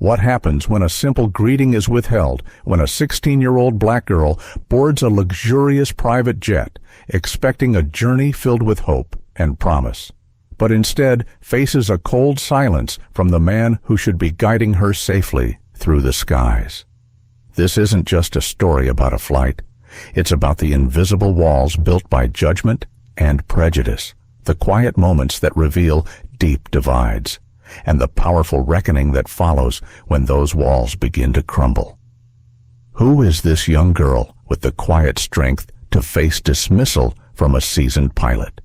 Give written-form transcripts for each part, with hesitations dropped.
What happens when a simple greeting is withheld, when a 16-year-old black girl boards a luxurious private jet, expecting a journey filled with hope and promise, but instead faces a cold silence from the man who should be guiding her safely through the skies? This isn't just a story about a flight. It's about the invisible walls built by judgment and prejudice, the quiet moments that reveal deep divides, and the powerful reckoning that follows when those walls begin to crumble. Who is this young girl with the quiet strength to face dismissal from a seasoned pilot?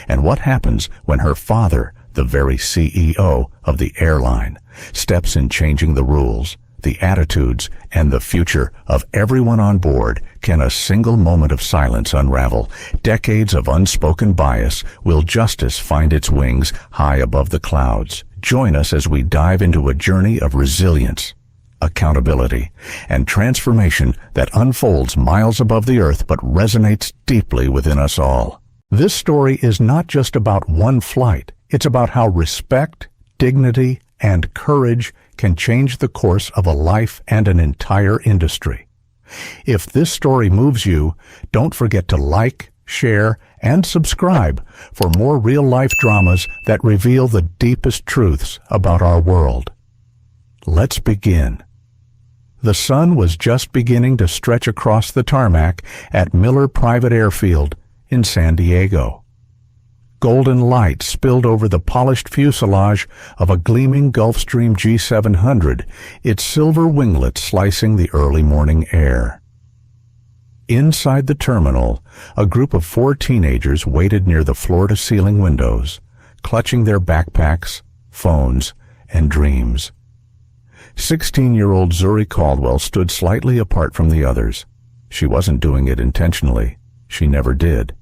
And what happens when her father, the very CEO of the airline, steps in changing the rules, the attitudes, and the future of everyone on board? Can a single moment of silence unravel decades of unspoken bias? Will justice find its wings high above the clouds? Join us as we dive into a journey of resilience, accountability, and transformation that unfolds miles above the earth but resonates deeply within us all. This story is not just about one flight. It's about how respect, dignity, and courage can change the course of a life and an entire industry. If this story moves you, don't forget to like, share, and subscribe for more real-life dramas that reveal the deepest truths about our world. Let's begin. The sun was just beginning to stretch across the tarmac at Miller Private Airfield in San Diego. Golden light spilled over the polished fuselage of a gleaming Gulfstream G700, its silver winglets slicing the early morning air. Inside the terminal, a group of 4 teenagers waited near the floor-to-ceiling windows, clutching their backpacks, phones, and dreams. 16-year-old Zuri Caldwell stood slightly apart from the others. She wasn't doing it intentionally. She never did.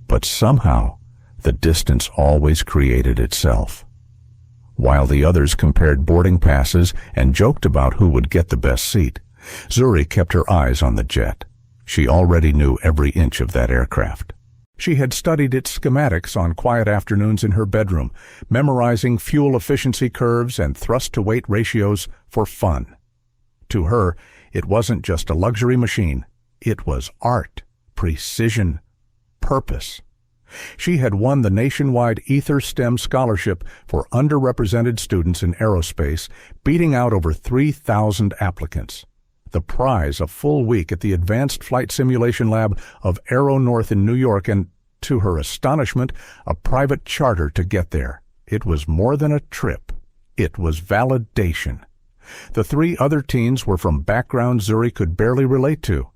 But somehow, the distance always created itself. While the others compared boarding passes and joked about who would get the best seat, Zuri kept her eyes on the jet. She already knew every inch of that aircraft. She had studied its schematics on quiet afternoons in her bedroom, memorizing fuel efficiency curves and thrust-to-weight ratios for fun. To her, it wasn't just a luxury machine. It was art, precision, purpose. She had won the nationwide Ether STEM scholarship for underrepresented students in aerospace, beating out over 3,000 applicants. The prize, a full week at the Advanced Flight Simulation Lab of Aero North in New York, and, to her astonishment, a private charter to get there. It was more than a trip. It was validation. The 3 other teens were from backgrounds Zuri could barely relate to.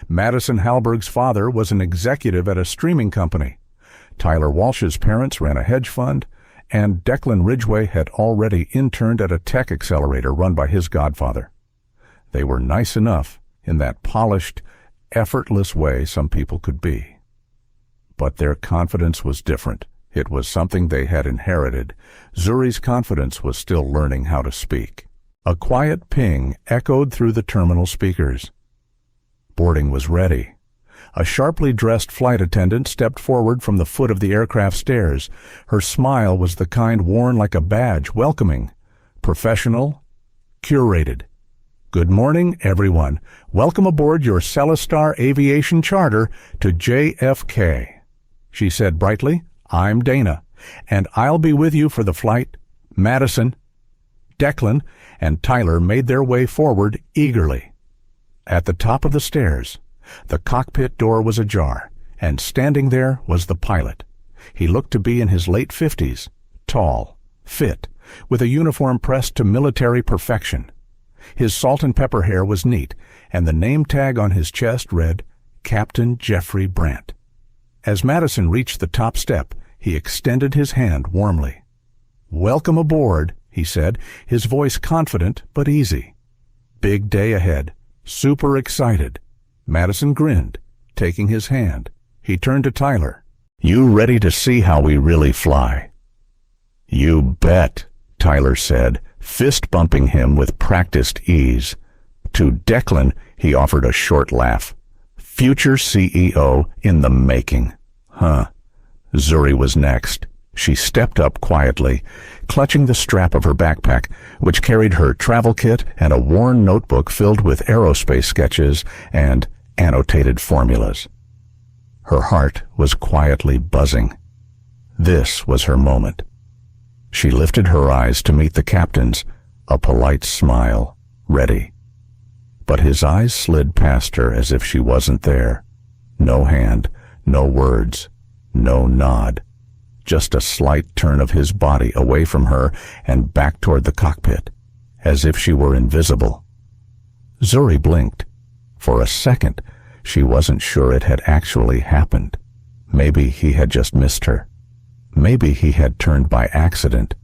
Madison Halberg's father was an executive at a streaming company. Tyler Walsh's parents ran a hedge fund, and Declan Ridgway had already interned at a tech accelerator run by his godfather. They were nice enough in that polished, effortless way some people could be. But their confidence was different. It was something they had inherited. Zuri's confidence was still learning how to speak. A quiet ping echoed through the terminal speakers. Boarding was ready. A sharply dressed flight attendant stepped forward from the foot of the aircraft stairs. Her smile was the kind worn like a badge, welcoming, professional, curated. "Good morning, everyone. Welcome aboard your Celestar Aviation charter to JFK," she said brightly. "I'm Dana, and I'll be with you for the flight." Madison, Declan, and Tyler made their way forward eagerly. At the top of the stairs, the cockpit door was ajar, and standing there was the pilot. He looked to be in his late 50s, tall, fit, with a uniform pressed to military perfection. His salt and pepper hair was neat, and the name tag on his chest read, Captain Jeffrey Brandt. As Madison reached the top step, he extended his hand warmly. "Welcome aboard," he said, his voice confident but easy. "Big day ahead. Super excited." Madison grinned, taking his hand. He turned to Tyler. "You ready to see how we really fly?" "You bet," Tyler said, fist-bumping him with practiced ease. To Declan, he offered a short laugh. "Future CEO in the making." Zuri was next. She stepped up quietly, clutching the strap of her backpack, which carried her travel kit and a worn notebook filled with aerospace sketches and annotated formulas. Her heart was quietly buzzing. This was her moment. She lifted her eyes to meet the captain's, a polite smile, ready. But his eyes slid past her as if she wasn't there. No hand, no words, no nod. Just a slight turn of his body away from her and back toward the cockpit, as if she were invisible. Zuri blinked. For a second, she wasn't sure it had actually happened. Maybe he had just missed her. Maybe he had turned by accident.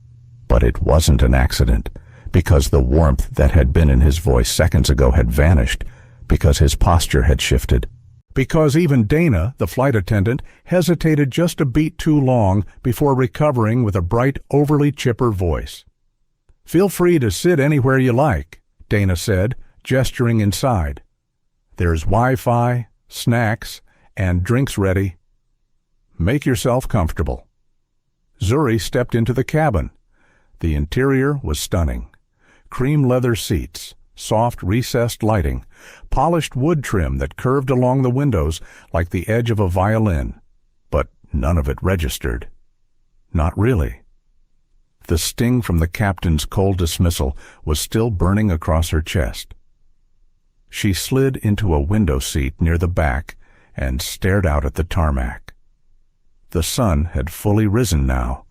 But it wasn't an accident, because the warmth that had been in his voice seconds ago had vanished, because his posture had shifted. Because even Dana, the flight attendant, hesitated just a beat too long before recovering with a bright, overly chipper voice. "Feel free to sit anywhere you like," Dana said, gesturing inside. "There's Wi-Fi, snacks, and drinks ready. Make yourself comfortable." Zuri stepped into the cabin. The interior was stunning. Cream leather seats, soft recessed lighting, polished wood trim that curved along the windows like the edge of a violin, but none of it registered. Not really. The sting from the captain's cold dismissal was still burning across her chest. She slid into a window seat near the back and stared out at the tarmac. The sun had fully risen now,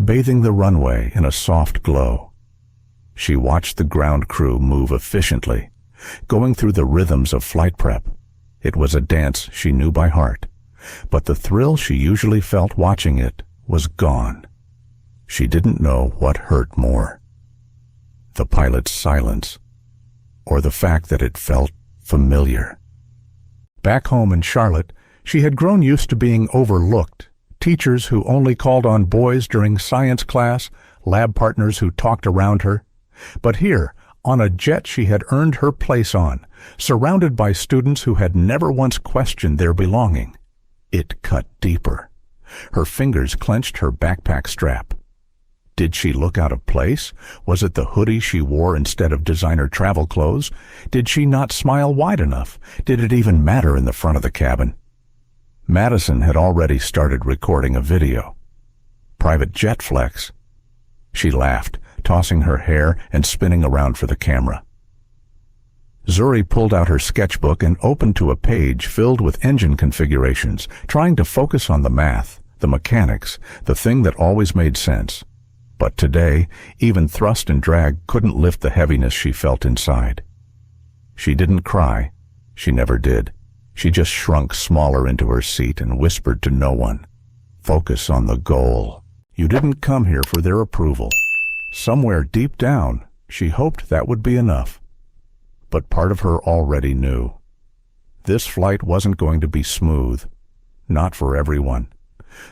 bathing the runway in a soft glow. She watched the ground crew move efficiently, going through the rhythms of flight prep. It was a dance she knew by heart, but the thrill she usually felt watching it was gone. She didn't know what hurt more. The pilot's silence, or the fact that it felt familiar. Back home in Charlotte, she had grown used to being overlooked. Teachers who only called on boys during science class, lab partners who talked around her. But here, on a jet she had earned her place on, surrounded by students who had never once questioned their belonging. It cut deeper. Her fingers clenched her backpack strap. Did she look out of place? Was it the hoodie she wore instead of designer travel clothes? Did she not smile wide enough? Did it even matter in the front of the cabin? Madison had already started recording a video. Private jet flex. She laughed, tossing her hair and spinning around for the camera. Zuri pulled out her sketchbook and opened to a page filled with engine configurations, trying to focus on the math, the mechanics, the thing that always made sense. But today, even thrust and drag couldn't lift the heaviness she felt inside. She didn't cry. She never did. She just shrunk smaller into her seat and whispered to no one. Focus on the goal. You didn't come here for their approval. Somewhere deep down, she hoped that would be enough. But part of her already knew. This flight wasn't going to be smooth. Not for everyone.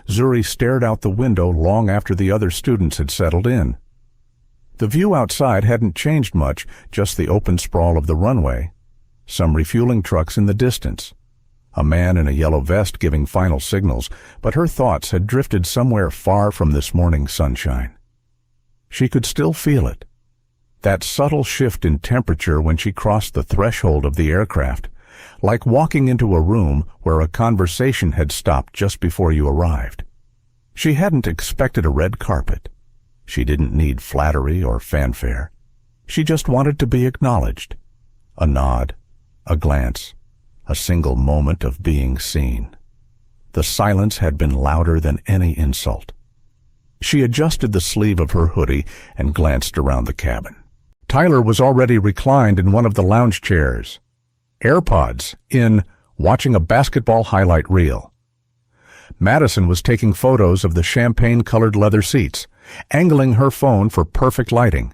Zuri stared out the window long after the other students had settled in. The view outside hadn't changed much, just the open sprawl of the runway. Some refueling trucks in the distance. A man in a yellow vest giving final signals, but her thoughts had drifted somewhere far from this morning's sunshine. She could still feel it. That subtle shift in temperature when she crossed the threshold of the aircraft, like walking into a room where a conversation had stopped just before you arrived. She hadn't expected a red carpet. She didn't need flattery or fanfare. She just wanted to be acknowledged. A nod, a glance, a single moment of being seen. The silence had been louder than any insult. She adjusted the sleeve of her hoodie and glanced around the cabin. Tyler was already reclined in one of the lounge chairs, AirPods in, watching a basketball highlight reel. Madison was taking photos of the champagne-colored leather seats, angling her phone for perfect lighting.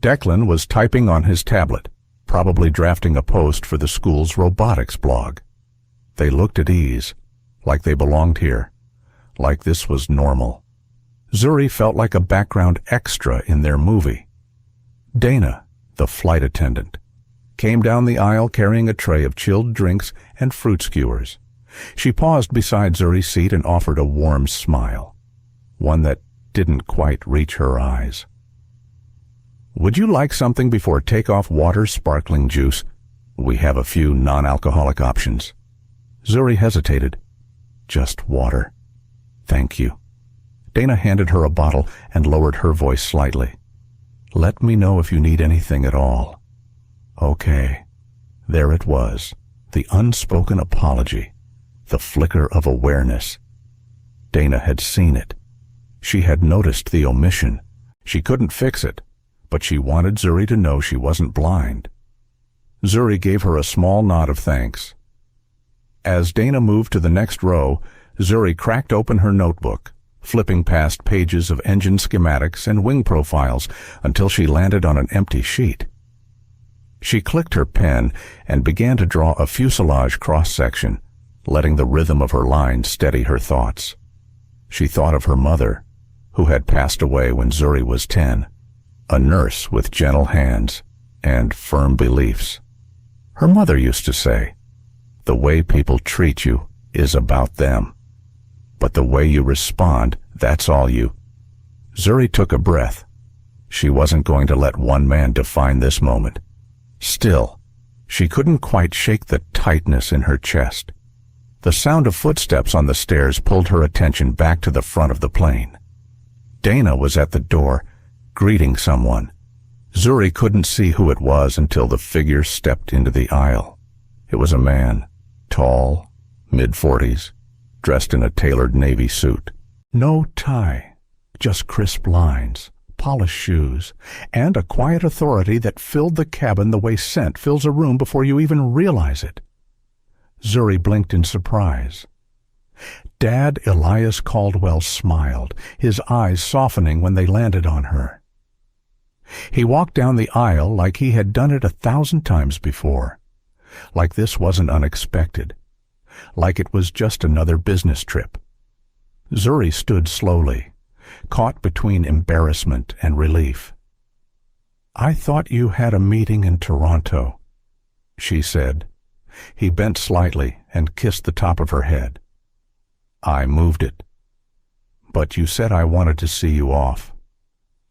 Declan was typing on his tablet, probably drafting a post for the school's robotics blog. They looked at ease, like they belonged here, like this was normal. Zuri felt like a background extra in their movie. Dana, the flight attendant, came down the aisle carrying a tray of chilled drinks and fruit skewers. She paused beside Zuri's seat and offered a warm smile. one that didn't quite reach her eyes. "Would you like something before takeoff? Water, sparkling juice? We have a few non-alcoholic options." Zuri hesitated. "Just water. Thank you." Dana handed her a bottle and lowered her voice slightly. "Let me know if you need anything at all." Okay. There it was, the unspoken apology, the flicker of awareness. Dana had seen it. She had noticed the omission. She couldn't fix it, but she wanted Zuri to know she wasn't blind. Zuri gave her a small nod of thanks. As Dana moved to the next row, Zuri cracked open her notebook, flipping past pages of engine schematics and wing profiles until she landed on an empty sheet. She clicked her pen and began to draw a fuselage cross-section, letting the rhythm of her lines steady her thoughts. She thought of her mother, who had passed away when Zuri was 10, a nurse with gentle hands and firm beliefs. Her mother used to say, "The way people treat you is about them. But the way you respond, that's all you." Zuri took a breath. She wasn't going to let one man define this moment. Still, she couldn't quite shake the tightness in her chest. The sound of footsteps on the stairs pulled her attention back to the front of the plane. Dana was at the door, greeting someone. Zuri couldn't see who it was until the figure stepped into the aisle. It was a man, tall, mid-40s, dressed in a tailored navy suit. No tie, just crisp lines, polished shoes, and a quiet authority that filled the cabin the way scent fills a room before you even realize it. Zuri blinked in surprise. Dad Elias Caldwell smiled, his eyes softening when they landed on her. He walked down the aisle like he had done it 1,000 times before, like this wasn't unexpected, like it was just another business trip. Zuri stood slowly, caught between embarrassment and relief. "I thought you had a meeting in Toronto," she said. He bent slightly and kissed the top of her head. "I moved it. But you said I wanted to see you off."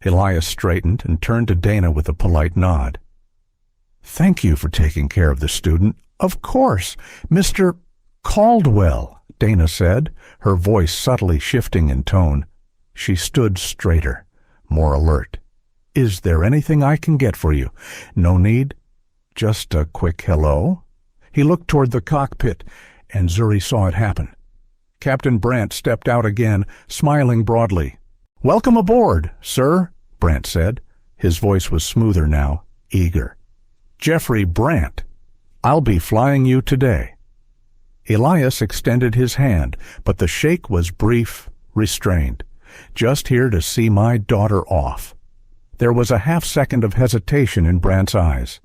Elias straightened and turned to Dana with a polite nod. "Thank you for taking care of the student." "Of course, Mr. Caldwell," Dana said, her voice subtly shifting in tone. She stood straighter, more alert. "Is there anything I can get for you?" "No need. Just a quick hello." He looked toward the cockpit, and Zuri saw it happen. Captain Brandt stepped out again, smiling broadly. "Welcome aboard, sir," Brandt said. His voice was smoother now, eager. "Jeffrey Brandt. I'll be flying you today." Elias extended his hand, but the shake was brief, restrained. "Just here to see my daughter off." There was a half-second of hesitation in Brandt's eyes.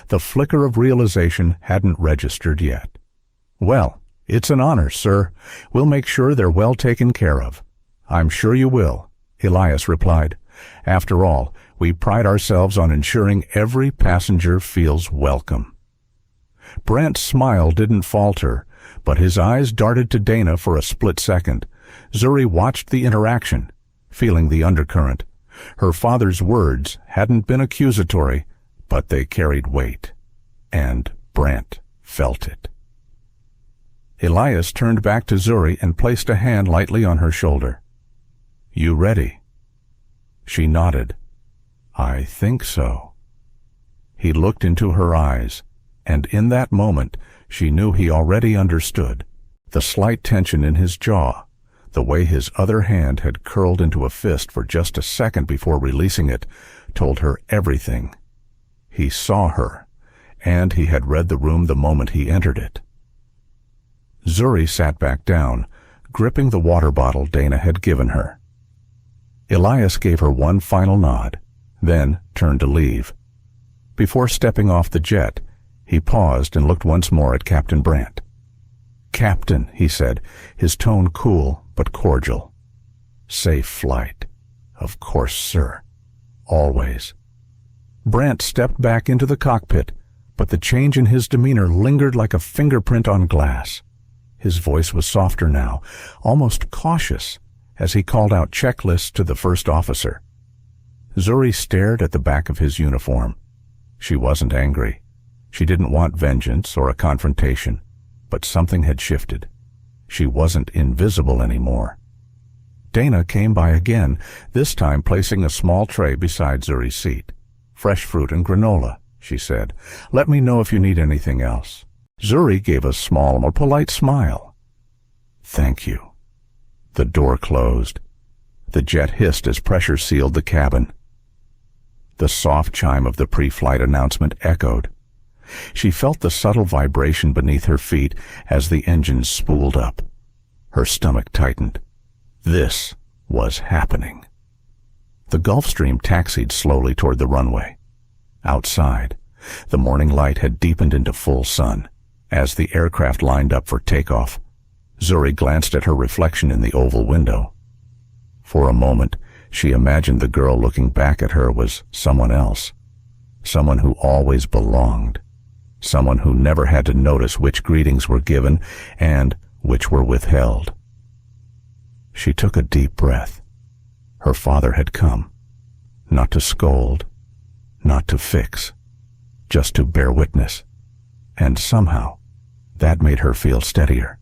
The flicker of realization hadn't registered yet. "Well, it's an honor, sir. We'll make sure they're well taken care of." "I'm sure you will," Elias replied. "After all, we pride ourselves on ensuring every passenger feels welcome." Brandt's smile didn't falter, but his eyes darted to Dana for a split second. Zuri watched the interaction, feeling the undercurrent. Her father's words hadn't been accusatory, but they carried weight, and Brandt felt it. Elias turned back to Zuri and placed a hand lightly on her shoulder. "You ready?" She nodded. "I think so." He looked into her eyes, and in that moment she knew he already understood. The slight tension in his jaw, the way his other hand had curled into a fist for just a second before releasing it, told her everything. He saw her, and he had read the room the moment he entered it. Zuri sat back down, gripping the water bottle Dana had given her. Elias gave her one final nod, then turned to leave. Before stepping off the jet, he paused and looked once more at Captain Brandt. "Captain," he said, his tone cool but cordial. "Safe flight." "Of course, sir. Always." Brandt stepped back into the cockpit, but the change in his demeanor lingered like a fingerprint on glass. His voice was softer now, almost cautious, as he called out checklists to the first officer. Zuri stared at the back of his uniform. She wasn't angry. She didn't want vengeance or a confrontation, but something had shifted. She wasn't invisible anymore. Dana came by again, this time placing a small tray beside Zuri's seat. "Fresh fruit and granola," she said. "Let me know if you need anything else." Zuri gave a small, more polite smile. "Thank you." The door closed. The jet hissed as pressure sealed the cabin. The soft chime of the pre-flight announcement echoed. She felt the subtle vibration beneath her feet as the engines spooled up. Her stomach tightened. This was happening. The Gulfstream taxied slowly toward the runway. Outside, the morning light had deepened into full sun. As the aircraft lined up for takeoff, Zuri glanced at her reflection in the oval window. For a moment, she imagined the girl looking back at her was someone else, someone who always belonged, someone who never had to notice which greetings were given and which were withheld. She took a deep breath. Her father had come, not to scold, not to fix, just to bear witness, and somehow that made her feel steadier.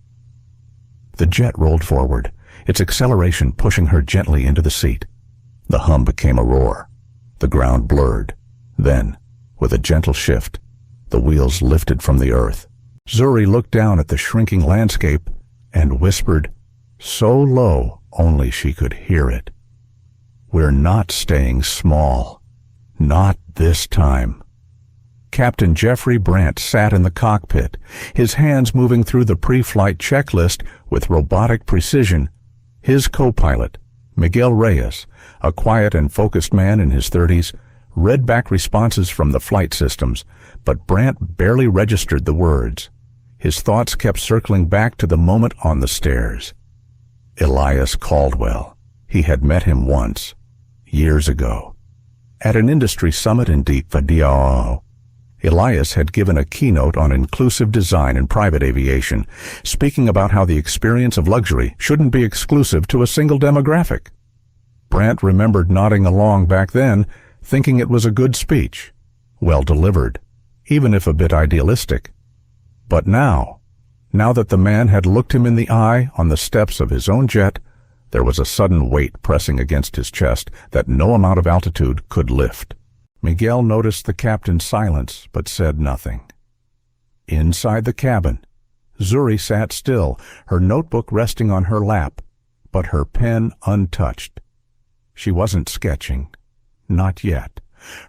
The jet rolled forward, its acceleration pushing her gently into the seat. The hum became a roar. The ground blurred. Then, with a gentle shift, the wheels lifted from the earth. Zuri looked down at the shrinking landscape and whispered, so low only she could hear it, "We're not staying small. Not this time." Captain Jeffrey Brandt sat in the cockpit, his hands moving through the pre-flight checklist with robotic precision. His co-pilot, Miguel Reyes, a quiet and focused man in his 30s, read back responses from the flight systems, but Brandt barely registered the words. His thoughts kept circling back to the moment on the stairs. Elias Caldwell. He had met him once, years ago, at an industry summit in Deep Vadeo. Elias had given a keynote on inclusive design in private aviation, speaking about how the experience of luxury shouldn't be exclusive to a single demographic. Brandt remembered nodding along back then, thinking it was a good speech, well delivered, even if a bit idealistic. But now that the man had looked him in the eye on the steps of his own jet, there was a sudden weight pressing against his chest that no amount of altitude could lift. Miguel noticed the captain's silence, but said nothing. Inside the cabin, Zuri sat still, her notebook resting on her lap, but her pen untouched. She wasn't sketching. Not yet.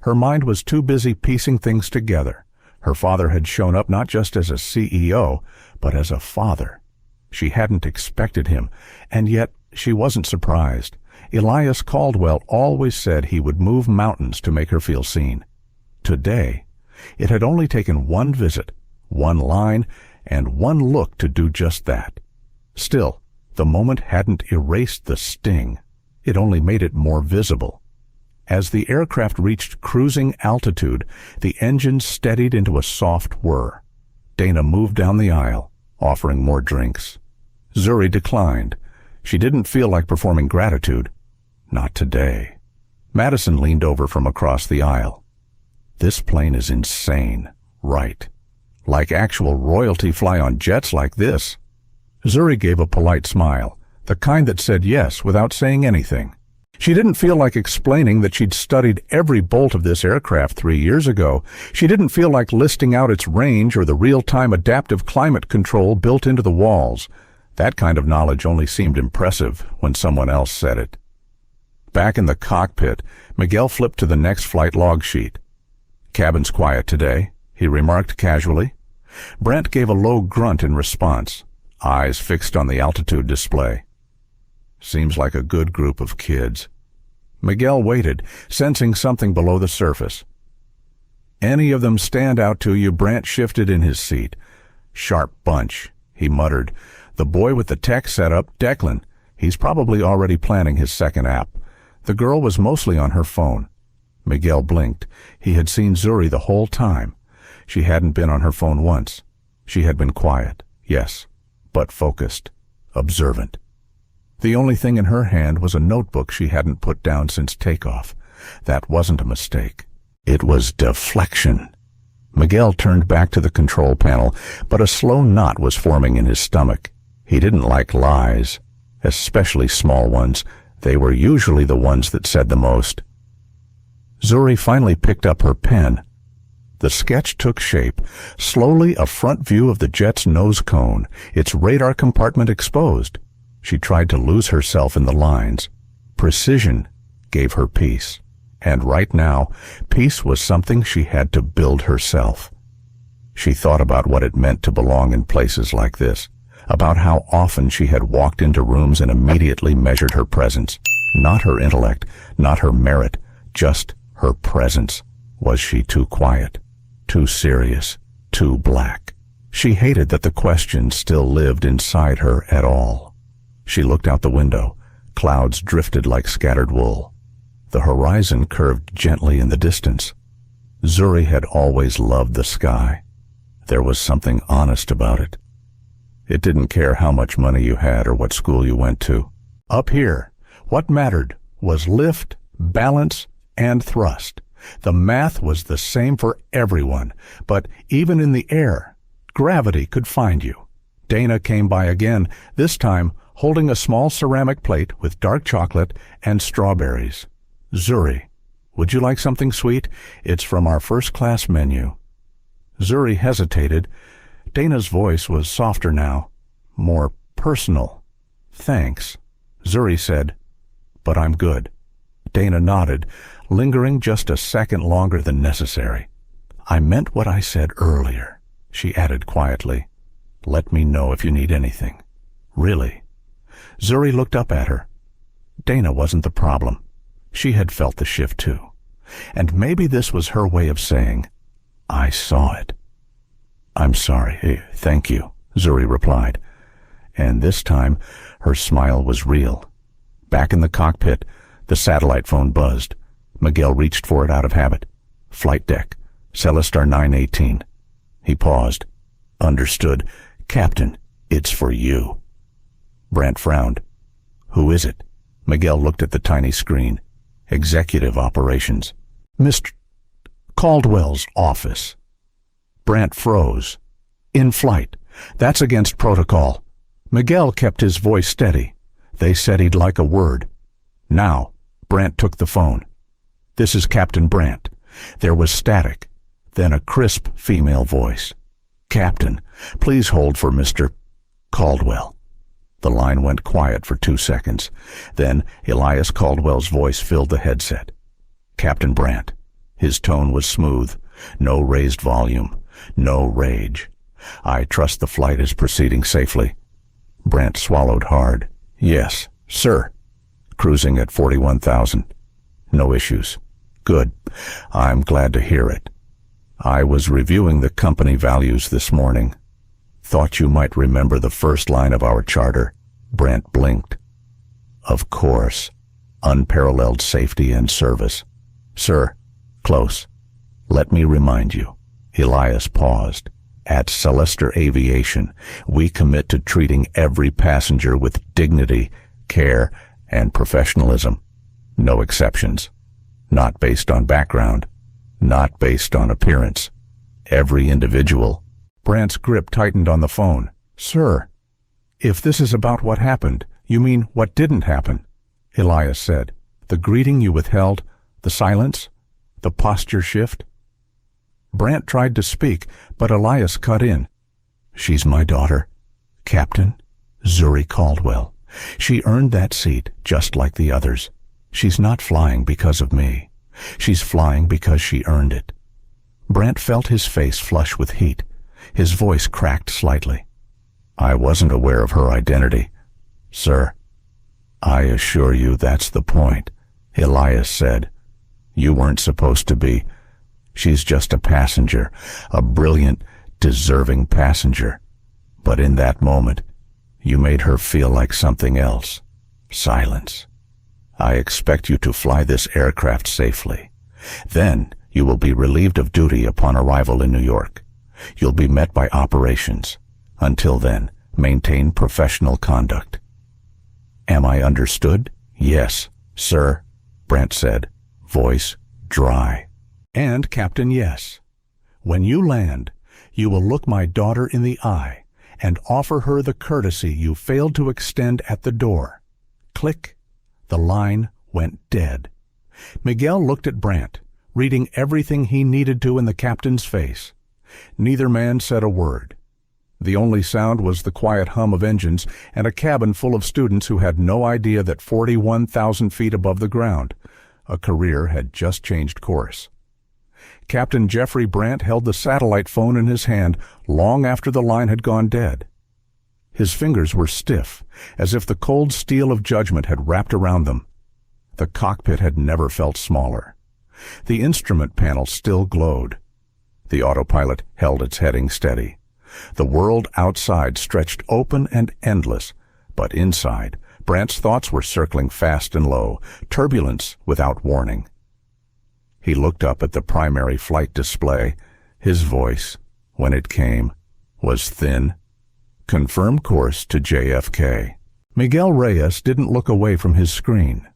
Her mind was too busy piecing things together. Her father had shown up not just as a CEO, but as a father. She hadn't expected him, and yet she wasn't surprised. Elias Caldwell always said he would move mountains to make her feel seen. Today, it had only taken one visit, one line, and one look to do just that. Still, the moment hadn't erased the sting. It only made it more visible. As the aircraft reached cruising altitude, the engine steadied into a soft whir. Dana moved down the aisle, offering more drinks. Zuri declined. She didn't feel like performing gratitude. Not today. Madison leaned over from across the aisle. "This plane is insane, right? Like actual royalty fly on jets like this?" Zuri gave a polite smile, the kind that said yes without saying anything. She didn't feel like explaining that she'd studied every bolt of this aircraft 3 years ago. She didn't feel like listing out its range or the real-time adaptive climate control built into the walls. That kind of knowledge only seemed impressive when someone else said it. Back in the cockpit, Miguel flipped to the next flight log sheet. "Cabin's quiet today," he remarked casually. Brandt gave a low grunt in response, eyes fixed on the altitude display. "Seems like a good group of kids." Miguel waited, sensing something below the surface. "Any of them stand out to you?" Brandt shifted in his seat. "Sharp bunch," he muttered. "The boy with the tech setup, Declan, he's probably already planning his second app. The girl was mostly on her phone." Miguel blinked. He had seen Zuri the whole time. She hadn't been on her phone once. She had been quiet, yes, but focused, observant. The only thing in her hand was a notebook she hadn't put down since takeoff. That wasn't a mistake. It was deflection. Miguel turned back to the control panel, but a slow knot was forming in his stomach. He didn't like lies, especially small ones. They were usually the ones that said the most. Zuri finally picked up her pen. The sketch took shape. Slowly, a front view of the jet's nose cone, its radar compartment exposed. She tried to lose herself in the lines. Precision gave her peace. And right now, peace was something she had to build herself. She thought about what it meant to belong in places like this, about how often she had walked into rooms and immediately measured her presence. Not her intellect, not her merit, just her presence. Was she too quiet, too serious, too black? She hated that the question still lived inside her at all. She looked out the window. Clouds drifted like scattered wool. The horizon curved gently in the distance. Zuri had always loved the sky. There was something honest about it. It didn't care how much money you had or what school you went to. Up here, what mattered was lift, balance, and thrust. The math was the same for everyone, but even in the air, gravity could find you. Dana came by again, this time holding a small ceramic plate with dark chocolate and strawberries. Zuri, would you like something sweet? It's from our first-class menu. Zuri hesitated. Dana's voice was softer now, more personal. Thanks, Zuri said, but I'm good. Dana nodded, lingering just a second longer than necessary. I meant what I said earlier, she added quietly. Let me know if you need anything. Really? Zuri looked up at her. Dana wasn't the problem. She had felt the shift too. And maybe this was her way of saying, I saw it. I'm sorry. Thank you, Zuri replied. And this time, her smile was real. Back in the cockpit, the satellite phone buzzed. Miguel reached for it out of habit. Flight deck, Celestar 918. He paused. Understood. Captain, it's for you. Brant frowned. Who is it? Miguel looked at the tiny screen. Executive Operations. Mr. Caldwell's office. Brant froze. In flight. That's against protocol. Miguel kept his voice steady. They said he'd like a word. Now, Brant took the phone. This is Captain Brant. There was static, then a crisp female voice. Captain, please hold for Mr. Caldwell. The line went quiet for 2 seconds. Then Elias Caldwell's voice filled the headset. Captain Brant. His tone was smooth. No raised volume. No rage. I trust the flight is proceeding safely. Brant swallowed hard. Yes, sir. Cruising at 41,000. No issues. Good. I'm glad to hear it. I was reviewing the company values this morning. Thought you might remember the first line of our charter. Brant blinked. Of course. Unparalleled safety and service. Sir, close. Let me remind you. Elias paused. At Celestar Aviation, we commit to treating every passenger with dignity, care, and professionalism. No exceptions. Not based on background. Not based on appearance. Every individual. Brant's grip tightened on the phone. Sir, if this is about what happened, you mean what didn't happen? Elias said. The greeting you withheld, the silence, the posture shift. Brant tried to speak, but Elias cut in. She's my daughter, Captain Zuri Caldwell. She earned that seat just like the others. She's not flying because of me. She's flying because she earned it. Brant felt his face flush with heat. His voice cracked slightly. I wasn't aware of her identity. Sir, I assure you that's the point, Elias said. You weren't supposed to be. She's just a passenger, a brilliant, deserving passenger. But in that moment, you made her feel like something else. Silence. I expect you to fly this aircraft safely. Then you will be relieved of duty upon arrival in New York. You'll be met by operations. Until then, maintain professional conduct. "Am I understood?" "Yes, sir," Brent said, voice dry. "And Captain, yes. When you land, you will look my daughter in the eye and offer her the courtesy you failed to extend at the door." Click. The line went dead. Miguel looked at Brant, reading everything he needed to in the captain's face. Neither man said a word. The only sound was the quiet hum of engines and a cabin full of students who had no idea that 41,000 feet above the ground, a career had just changed course. Captain Jeffrey Brant held the satellite phone in his hand long after the line had gone dead. His fingers were stiff, as if the cold steel of judgment had wrapped around them. The cockpit had never felt smaller. The instrument panel still glowed. The autopilot held its heading steady. The world outside stretched open and endless, but inside, Brant's thoughts were circling fast and low, turbulence without warning. He looked up at the primary flight display. His voice, when it came, was thin. "Confirm course to JFK." Miguel Reyes didn't look away from his screen.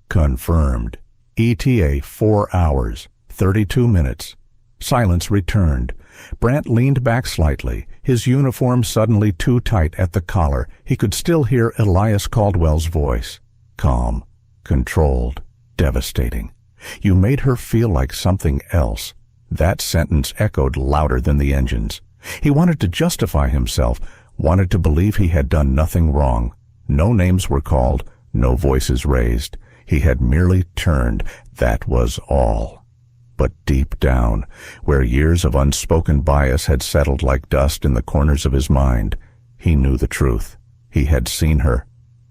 "Confirmed. ETA 4 hours, 32 minutes. Silence returned. Brant leaned back slightly, his uniform suddenly too tight at the collar. He could still hear Elias Caldwell's voice. Calm, controlled, devastating. "You made her feel like something else." That sentence echoed louder than the engines. He wanted to justify himself, wanted to believe he had done nothing wrong. No names were called, no voices raised. He had merely turned, that was all. But deep down, where years of unspoken bias had settled like dust in the corners of his mind, he knew the truth. He had seen her,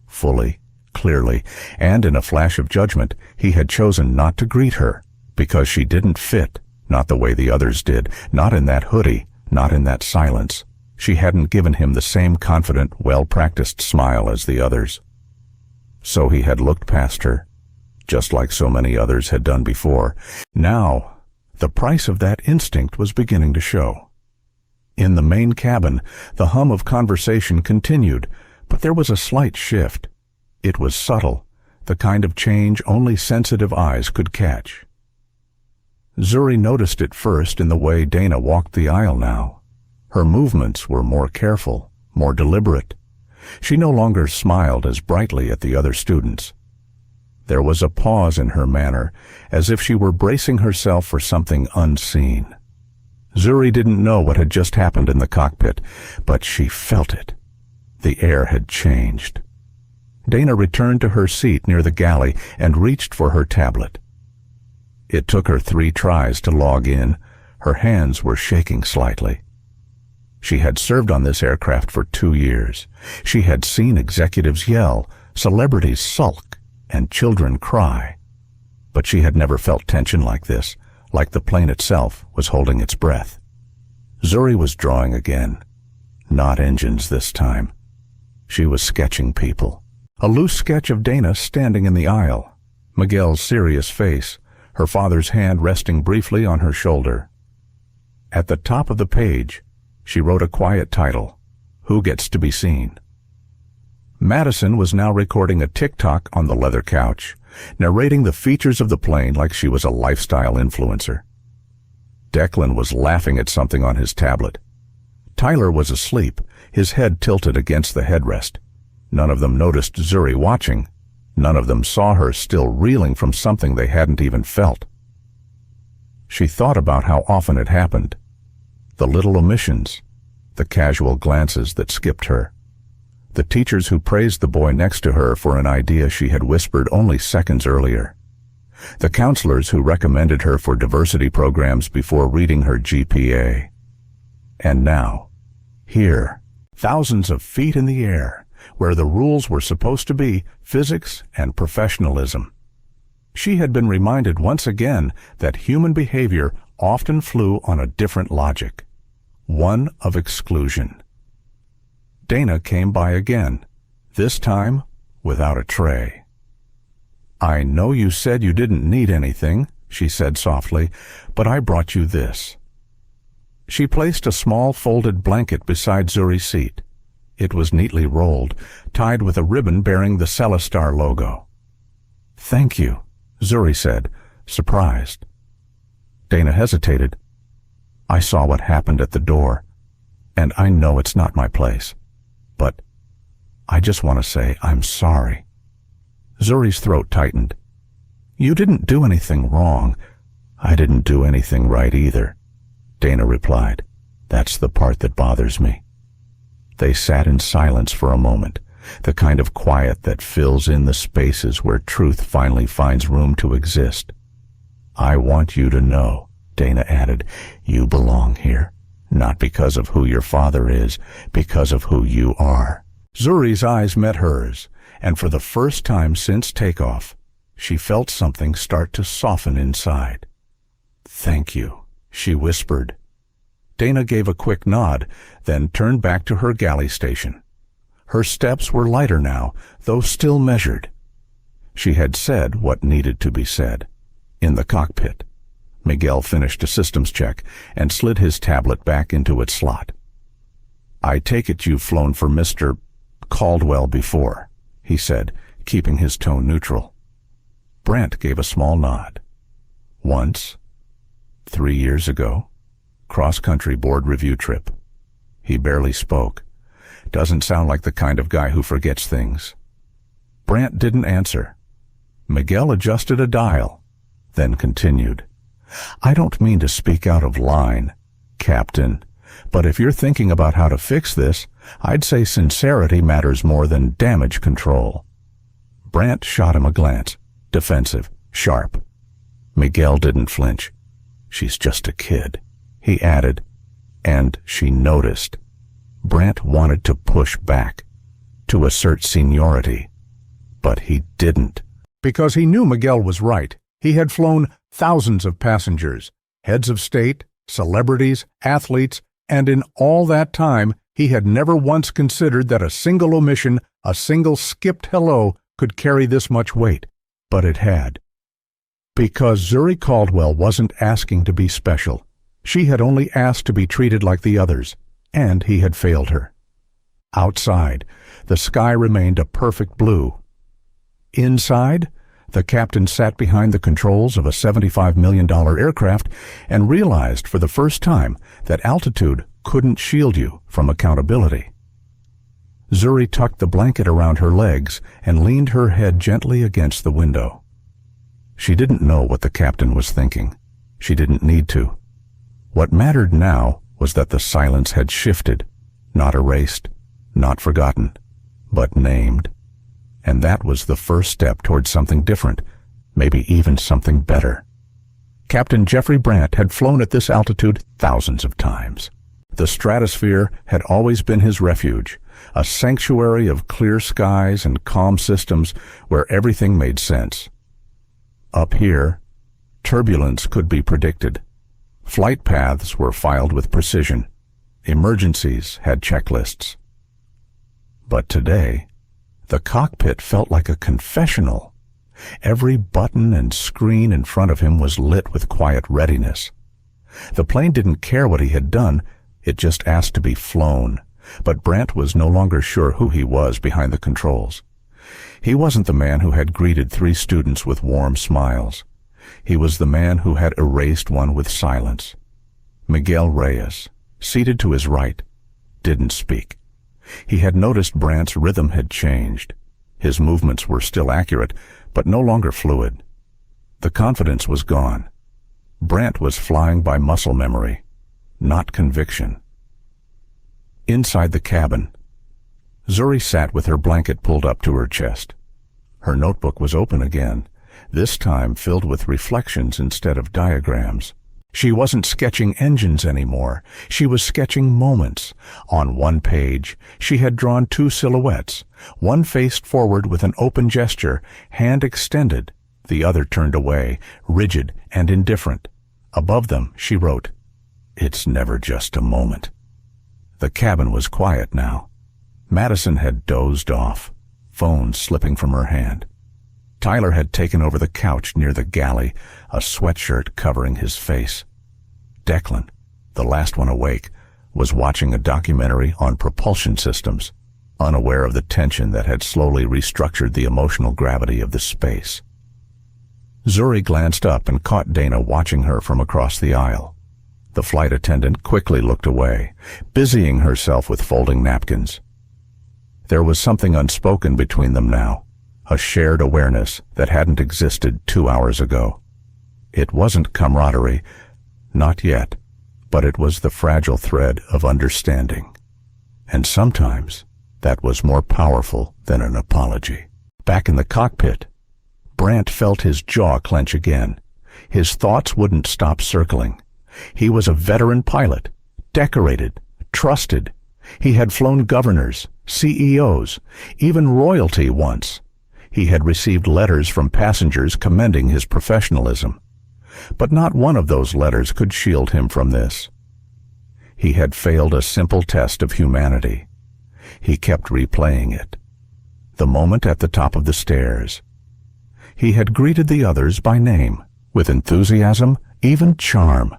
fully, clearly, and in a flash of judgment, he had chosen not to greet her, because she didn't fit, not the way the others did, not in that hoodie, not in that silence. She hadn't given him the same confident, well-practiced smile as the others. So he had looked past her, just like so many others had done before. Now, the price of that instinct was beginning to show. In the main cabin, the hum of conversation continued, but there was a slight shift. It was subtle, the kind of change only sensitive eyes could catch. Zuri noticed it first in the way Dana walked the aisle now. Her movements were more careful, more deliberate. She no longer smiled as brightly at the other students. There was a pause in her manner, as if she were bracing herself for something unseen. Zuri didn't know what had just happened in the cockpit, but she felt it. The air had changed. Dana returned to her seat near the galley and reached for her tablet. It took her 3 tries to log in. Her hands were shaking slightly. She had served on this aircraft for 2 years. She had seen executives yell, celebrities sulk, and children cry. But she had never felt tension like this, like the plane itself was holding its breath. Zuri was drawing again. Not engines this time. She was sketching people. A loose sketch of Dana standing in the aisle, Miguel's serious face, her father's hand resting briefly on her shoulder. At the top of the page, she wrote a quiet title, "Who Gets to Be Seen?" Madison was now recording a TikTok on the leather couch, narrating the features of the plane like she was a lifestyle influencer. Declan was laughing at something on his tablet. Tyler was asleep, his head tilted against the headrest. None of them noticed Zuri watching. None of them saw her still reeling from something they hadn't even felt. She thought about how often it happened. The little omissions, the casual glances that skipped her. The teachers who praised the boy next to her for an idea she had whispered only seconds earlier. The counselors who recommended her for diversity programs before reading her GPA. And now, here, thousands of feet in the air, where the rules were supposed to be physics and professionalism. She had been reminded once again that human behavior often flew on a different logic, one of exclusion. Dana came by again, this time without a tray. "I know you said you didn't need anything," she said softly, "but I brought you this." She placed a small folded blanket beside Zuri's seat. It was neatly rolled, tied with a ribbon bearing the Celestar logo. "Thank you," Zuri said, surprised. Dana hesitated. "I saw what happened at the door, and I know it's not my place. But I just want to say I'm sorry." Zuri's throat tightened. "You didn't do anything wrong." "I didn't do anything right either," Dana replied. "That's the part that bothers me." They sat in silence for a moment, the kind of quiet that fills in the spaces where truth finally finds room to exist. "I want you to know," Dana added, "you belong here, not because of who your father is, because of who you are." Zuri's eyes met hers, and for the first time since takeoff, she felt something start to soften inside. "Thank you," she whispered. Dana gave a quick nod, then turned back to her galley station. Her steps were lighter now, though still measured. She had said what needed to be said. In the cockpit, Miguel finished a systems check and slid his tablet back into its slot. "I take it you've flown for Mr. Caldwell before," he said, keeping his tone neutral. Brent gave a small nod. "Once, 3 years ago, cross-country board review trip." He barely spoke. Doesn't sound like the kind of guy who forgets things. Brant didn't answer. Miguel adjusted a dial, then continued. "I don't mean to speak out of line, Captain, but if you're thinking about how to fix this, I'd say sincerity matters more than damage control." Brant shot him a glance, defensive, sharp. Miguel didn't flinch. "She's just a kid," he added, and she noticed. Brant wanted to push back, to assert seniority, but he didn't. Because he knew Miguel was right. He had flown thousands of passengers, heads of state, celebrities, athletes, and in all that time, he had never once considered that a single omission, a single skipped hello, could carry this much weight. But it had. Because Zuri Caldwell wasn't asking to be special. She had only asked to be treated like the others, and he had failed her. Outside, the sky remained a perfect blue. Inside, the captain sat behind the controls of a $75 million aircraft and realized for the first time that altitude couldn't shield you from accountability. Zuri tucked the blanket around her legs and leaned her head gently against the window. She didn't know what the captain was thinking. She didn't need to. What mattered now was that the silence had shifted, not erased, not forgotten, but named. And that was the first step toward something different, maybe even something better. Captain Jeffrey Brant had flown at this altitude thousands of times. The stratosphere had always been his refuge, a sanctuary of clear skies and calm systems where everything made sense. Up here, turbulence could be predicted. Flight paths were filed with precision. Emergencies had checklists. But today, the cockpit felt like a confessional. Every button and screen in front of him was lit with quiet readiness. The plane didn't care what he had done, it just asked to be flown. But Brant was no longer sure who he was behind the controls. He wasn't the man who had greeted 3 students with warm smiles. He was the man who had erased one with silence. Miguel Reyes, seated to his right, didn't speak. He had noticed Brant's rhythm had changed. His movements were still accurate, but no longer fluid. The confidence was gone. Brant was flying by muscle memory, not conviction. Inside the cabin, Zuri sat with her blanket pulled up to her chest. Her notebook was open again, this time filled with reflections instead of diagrams. She wasn't sketching engines anymore. She was sketching moments. On one page, she had drawn 2 silhouettes, one faced forward with an open gesture, hand extended, the other turned away, rigid and indifferent. Above them, she wrote, "It's never just a moment." The cabin was quiet now. Madison had dozed off, phone slipping from her hand. Tyler had taken over the couch near the galley, a sweatshirt covering his face. Declan, the last one awake, was watching a documentary on propulsion systems. unaware of the tension that had slowly restructured the emotional gravity of the space. Zuri glanced up and caught Dana watching her from across the aisle. The flight attendant quickly looked away, busying herself with folding napkins. There was something unspoken between them now, a shared awareness that hadn't existed 2 hours ago. It wasn't camaraderie, not yet, but it was the fragile thread of understanding. And sometimes that was more powerful than an apology. Back in the cockpit, Brant felt his jaw clench again. His thoughts wouldn't stop circling. He was a veteran pilot, decorated, trusted. He had flown governors, CEOs, even royalty once. He had received letters from passengers commending his professionalism. But not one of those letters could shield him from this. He had failed a simple test of humanity. He kept replaying it. The moment at the top of the stairs. He had greeted the others by name, with enthusiasm, even charm.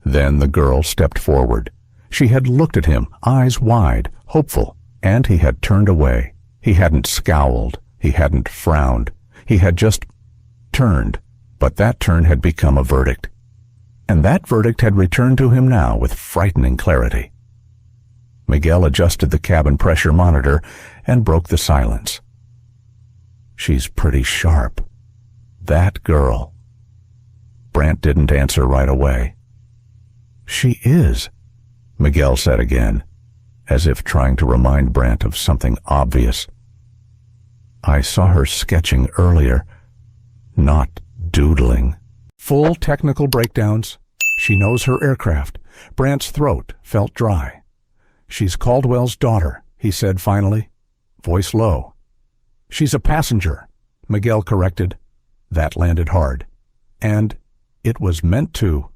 Then the girl stepped forward. She had looked at him, eyes wide, hopeful, and he had turned away. He hadn't scowled. He hadn't frowned. He had just turned. But that turn had become a verdict. And that verdict had returned to him now with frightening clarity. Miguel adjusted the cabin pressure monitor and broke the silence. She's pretty sharp. That girl. Brant didn't answer right away. She is, Miguel said again, as if trying to remind Brant of something obvious. I saw her sketching earlier, not doodling. Full technical breakdowns. She knows her aircraft. Brant's throat felt dry. She's Caldwell's daughter, he said finally, voice low. She's a passenger, Miguel corrected. That landed hard. And it was meant to.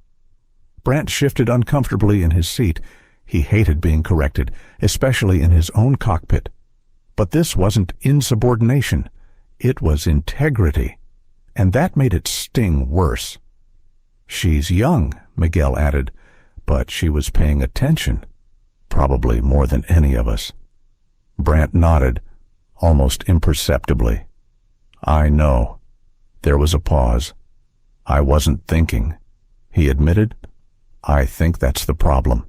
Brant shifted uncomfortably in his seat. He hated being corrected, especially in his own cockpit. But this wasn't insubordination. It was integrity. And that made it sting worse. She's young, Miguel added, but she was paying attention, probably more than any of us. Brant nodded, almost imperceptibly. I know. There was a pause. I wasn't thinking, he admitted. I think that's the problem.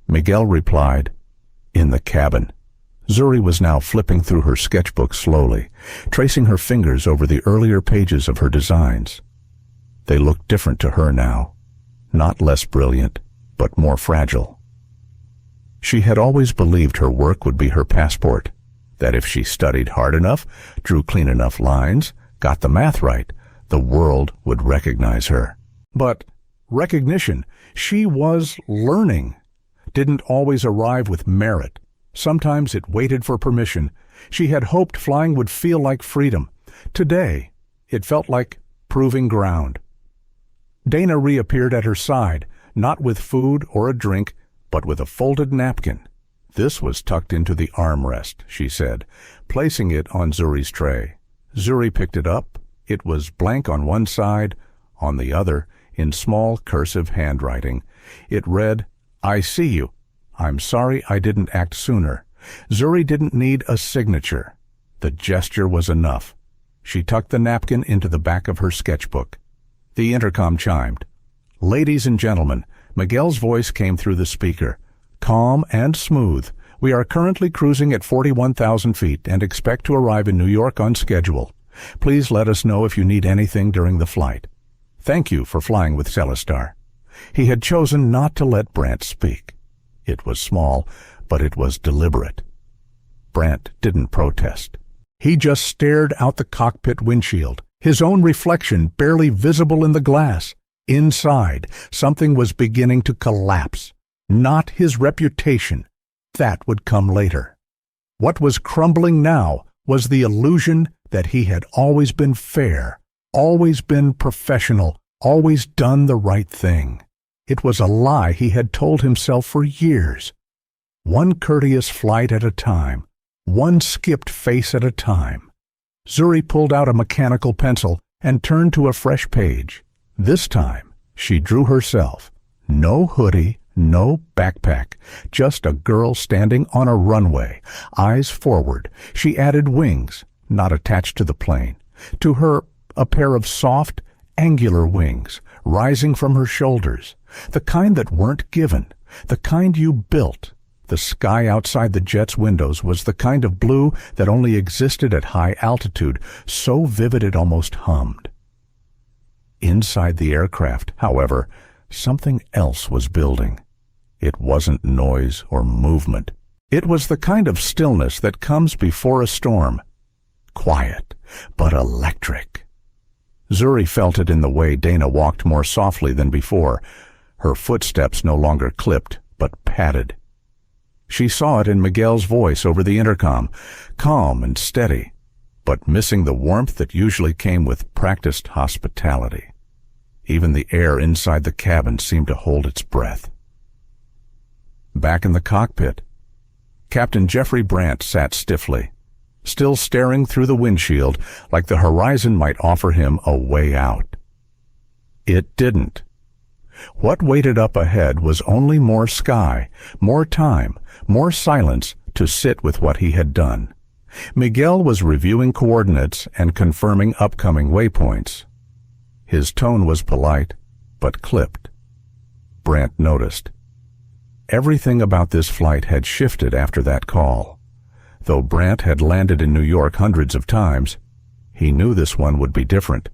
Miguel replied, in the cabin. Zuri was now flipping through her sketchbook slowly, tracing her fingers over the earlier pages of her designs. They looked different to her now, not less brilliant, but more fragile. She had always believed her work would be her passport, that if she studied hard enough, drew clean enough lines, got the math right, the world would recognize her. But recognition, she was learning, didn't always arrive with merit. Sometimes it waited for permission. She had hoped flying would feel like freedom. Today, it felt like proving ground. Dana reappeared at her side, not with food or a drink, but with a folded napkin. This was tucked into the armrest, she said, placing it on Zuri's tray. Zuri picked it up. It was blank on one side, on the other, in small cursive handwriting. It read, I see you. I'm sorry I didn't act sooner. Zuri didn't need a signature. The gesture was enough. She tucked the napkin into the back of her sketchbook. The intercom chimed. Ladies and gentlemen, Miguel's voice came through the speaker. Calm and smooth. We are currently cruising at 41,000 feet and expect to arrive in New York on schedule. Please let us know if you need anything during the flight. Thank you for flying with Celestar. He had chosen not to let Brant speak. It was small, but it was deliberate. Brant didn't protest. He just stared out the cockpit windshield, his own reflection barely visible in the glass. Inside, something was beginning to collapse. Not his reputation. That would come later. What was crumbling now was the illusion that he had always been fair, always been professional, always done the right thing. It was a lie he had told himself for years. One courteous flight at a time, one skipped face at a time. Zuri pulled out a mechanical pencil and turned to a fresh page. This time, she drew herself. No hoodie, No backpack, just a girl standing on a runway, eyes forward. She added wings, not attached to the plane. To her, a pair of soft, angular wings, rising from her shoulders. The kind that weren't given, the kind you built. The sky outside the jet's windows was the kind of blue that only existed at high altitude, so vivid it almost hummed. Inside the aircraft, however, something else was building. It wasn't noise or movement. It was the kind of stillness that comes before a storm. Quiet, but electric. Zuri felt it in the way Dana walked more softly than before. Her footsteps no longer clipped, but padded. She saw it in Miguel's voice over the intercom, calm and steady, but missing the warmth that usually came with practiced hospitality. Even the air inside the cabin seemed to hold its breath. Back in the cockpit, Captain Jeffrey Brandt sat stiffly, still staring through the windshield like the horizon might offer him a way out. It didn't. What waited up ahead was only more sky, more time, more silence to sit with what he had done. Miguel was reviewing coordinates and confirming upcoming waypoints. His tone was polite, but clipped. Brandt noticed. Everything about this flight had shifted after that call. Though Brandt had landed in New York hundreds of times, he knew this one would be different.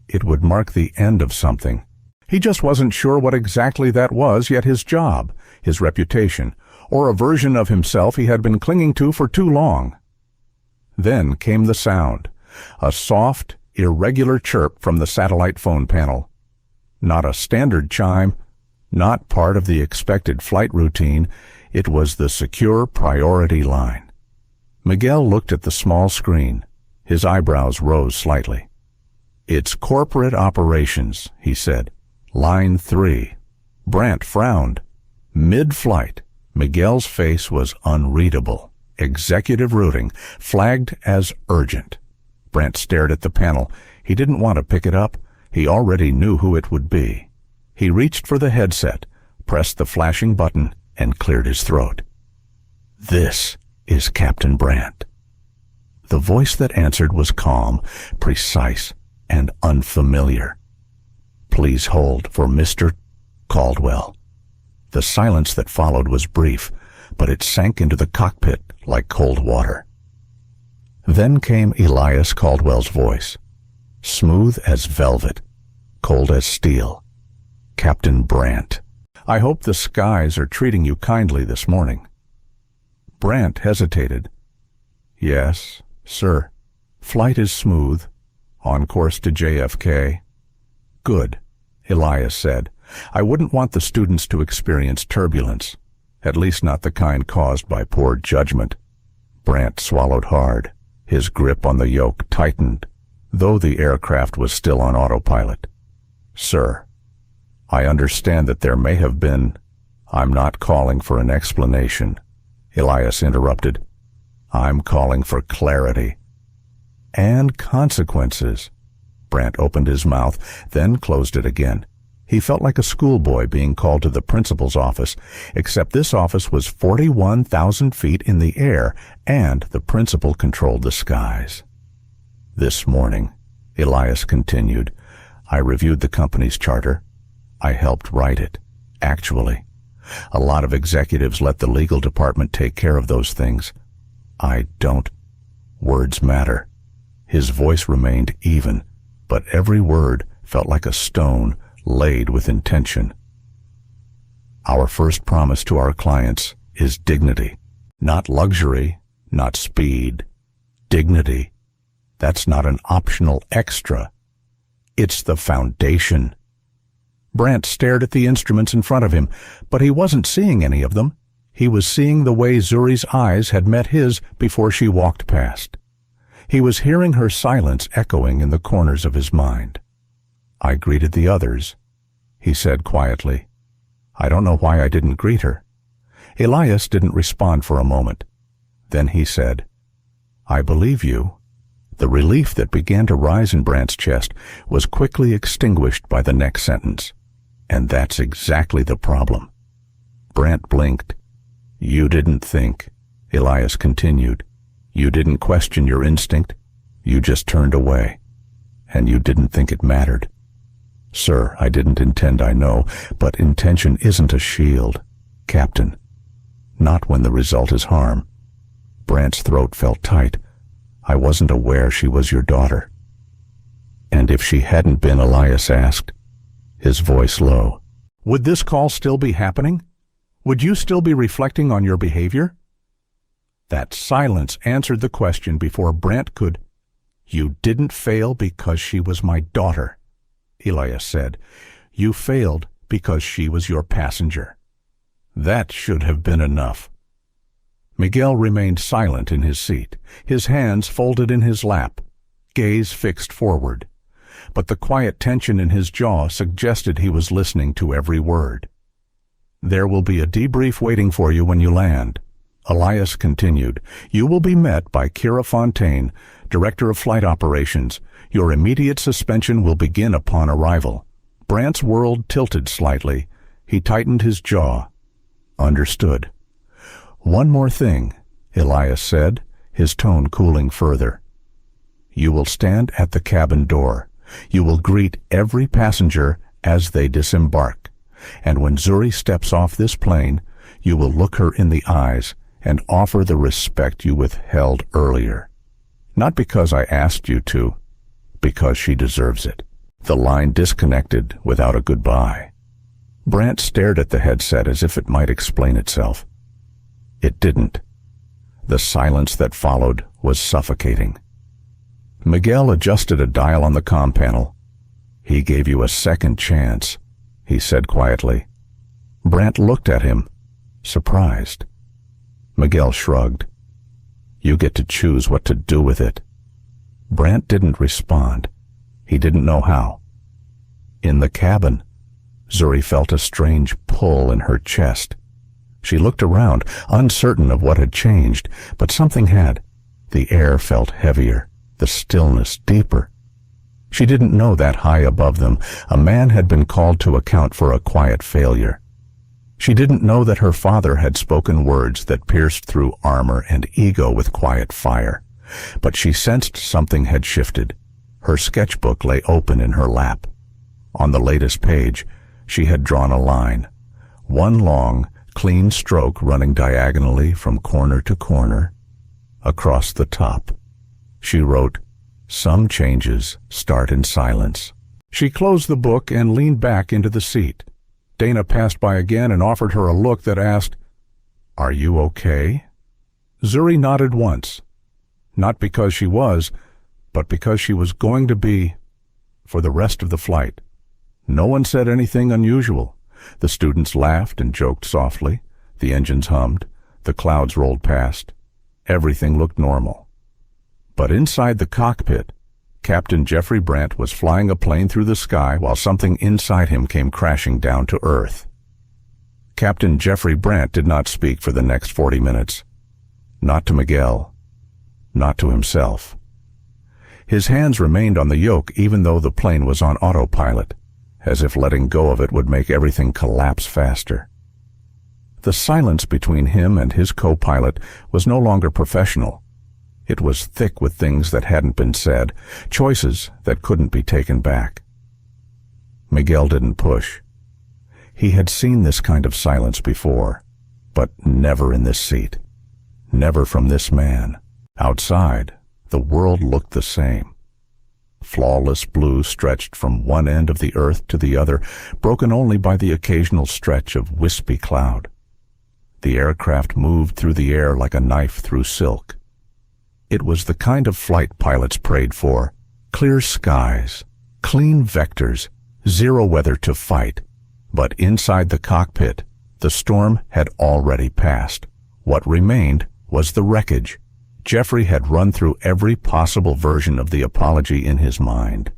It would mark the end of something. He just wasn't sure what exactly that was, yet his job, his reputation, or a version of himself he had been clinging to for too long. Then came the sound, a soft, irregular chirp from the satellite phone panel. Not a standard chime, not part of the expected flight routine. It was the secure priority line. Miguel looked at the small screen. His eyebrows rose slightly. "It's corporate operations," he said. "Line 3. Brandt frowned. Mid-flight, Miguel's face was unreadable. Executive routing, flagged as urgent. Brandt stared at the panel. He didn't want to pick it up. He already knew who it would be. He reached for the headset, pressed the flashing button, and cleared his throat. "This is Captain Brandt." The voice that answered was calm, precise, and unfamiliar. "Please hold for Mr. Caldwell." The silence that followed was brief, but it sank into the cockpit like cold water. Then came Elias Caldwell's voice, smooth as velvet, cold as steel. "Captain Brandt, I hope the skies are treating you kindly this morning." Brandt hesitated. "Yes, sir. Flight is smooth. On course to JFK." "Good," Elias said. "I wouldn't want the students to experience turbulence, at least not the kind caused by poor judgment." Brandt swallowed hard. His grip on the yoke tightened, though the aircraft was still on autopilot. "Sir, I understand that there may have been—" "I'm not calling for an explanation," Elias interrupted. "I'm calling for clarity." "And consequences." Brandt opened his mouth, then closed it again. He felt like a schoolboy being called to the principal's office, except this office was 41,000 feet in the air, and the principal controlled the skies. "This morning," Elias continued, "I reviewed the company's charter. I helped write it, actually. A lot of executives let the legal department take care of those things. I don't. Words matter." His voice remained even, but every word felt like a stone laid with intention. "Our first promise to our clients is dignity. Not luxury, not speed. Dignity. That's not an optional extra. It's the foundation." Brandt stared at the instruments in front of him, but he wasn't seeing any of them. He was seeing the way Zuri's eyes had met his before she walked past. He was hearing her silence echoing in the corners of his mind. "I greeted the others," he said quietly. "I don't know why I didn't greet her." Elias didn't respond for a moment. Then he said, "I believe you." The relief that began to rise in Brandt's chest was quickly extinguished by the next sentence. "And that's exactly the problem. Brant blinked. "You didn't think," Elias continued. "You didn't question your instinct. You just turned away. And you didn't think it mattered." "Sir, I didn't intend, I know, but intention isn't a shield, Captain. Not when the result is harm." Brant's throat felt tight. "I wasn't aware she was your daughter." "And if she hadn't been?" Elias asked, his voice low. "Would this call still be happening? Would you still be reflecting on your behavior?" That silence answered the question before Brant could. "You didn't fail because she was my daughter," Elias said. "You failed because she was your passenger." That should have been enough. Miguel remained silent in his seat, his hands folded in his lap, gaze fixed forward. But the quiet tension in his jaw suggested he was listening to every word. "There will be a debrief waiting for you when you land," Elias continued. "You will be met by Kira Fontaine, Director of Flight Operations. Your immediate suspension will begin upon arrival." Brant's world tilted slightly. He tightened his jaw. "Understood." "One more thing," Elias said, his tone cooling further. "You will stand at the cabin door. You will greet every passenger as they disembark. And when Zuri steps off this plane, you will look her in the eyes and offer the respect you withheld earlier. Not because I asked you to, because she deserves it." The line disconnected without a goodbye. Brant stared at the headset as if it might explain itself. It didn't. The silence that followed was suffocating. Miguel adjusted a dial on the comm panel. "He gave you a second chance," he said quietly. Brant looked at him, surprised. Miguel shrugged. "You get to choose what to do with it." Brant didn't respond. He didn't know how. In the cabin, Zuri felt a strange pull in her chest. She looked around, uncertain of what had changed, but something had. The air felt heavier, the stillness deeper. She didn't know that high above them, a man had been called to account for a quiet failure. She didn't know that her father had spoken words that pierced through armor and ego with quiet fire. But she sensed something had shifted. Her sketchbook lay open in her lap. On the latest page, she had drawn a line. One long, clean stroke running diagonally from corner to corner, across the top. She wrote, "Some changes start in silence." She closed the book and leaned back into the seat. Dana passed by again and offered her a look that asked, "Are you okay?" Zuri nodded once, not because she was, but because she was going to be for the rest of the flight. No one said anything unusual. The students laughed and joked softly. The engines hummed. The clouds rolled past. Everything looked normal. But inside the cockpit, Captain Jeffrey Brant was flying a plane through the sky while something inside him came crashing down to earth. Captain Jeffrey Brant did not speak for the next 40 minutes. Not to Miguel. Not to himself. His hands remained on the yoke even though the plane was on autopilot, as if letting go of it would make everything collapse faster. The silence between him and his co-pilot was no longer professional. It was thick with things that hadn't been said, choices that couldn't be taken back. Miguel didn't push. He had seen this kind of silence before, but never in this seat. Never from this man. Outside, the world looked the same. Flawless blue stretched from one end of the earth to the other, broken only by the occasional stretch of wispy cloud. The aircraft moved through the air like a knife through silk. It was the kind of flight pilots prayed for. Clear skies, clean vectors, zero weather to fight. But inside the cockpit, the storm had already passed. What remained was the wreckage. Jeffrey had run through every possible version of the apology in his mind.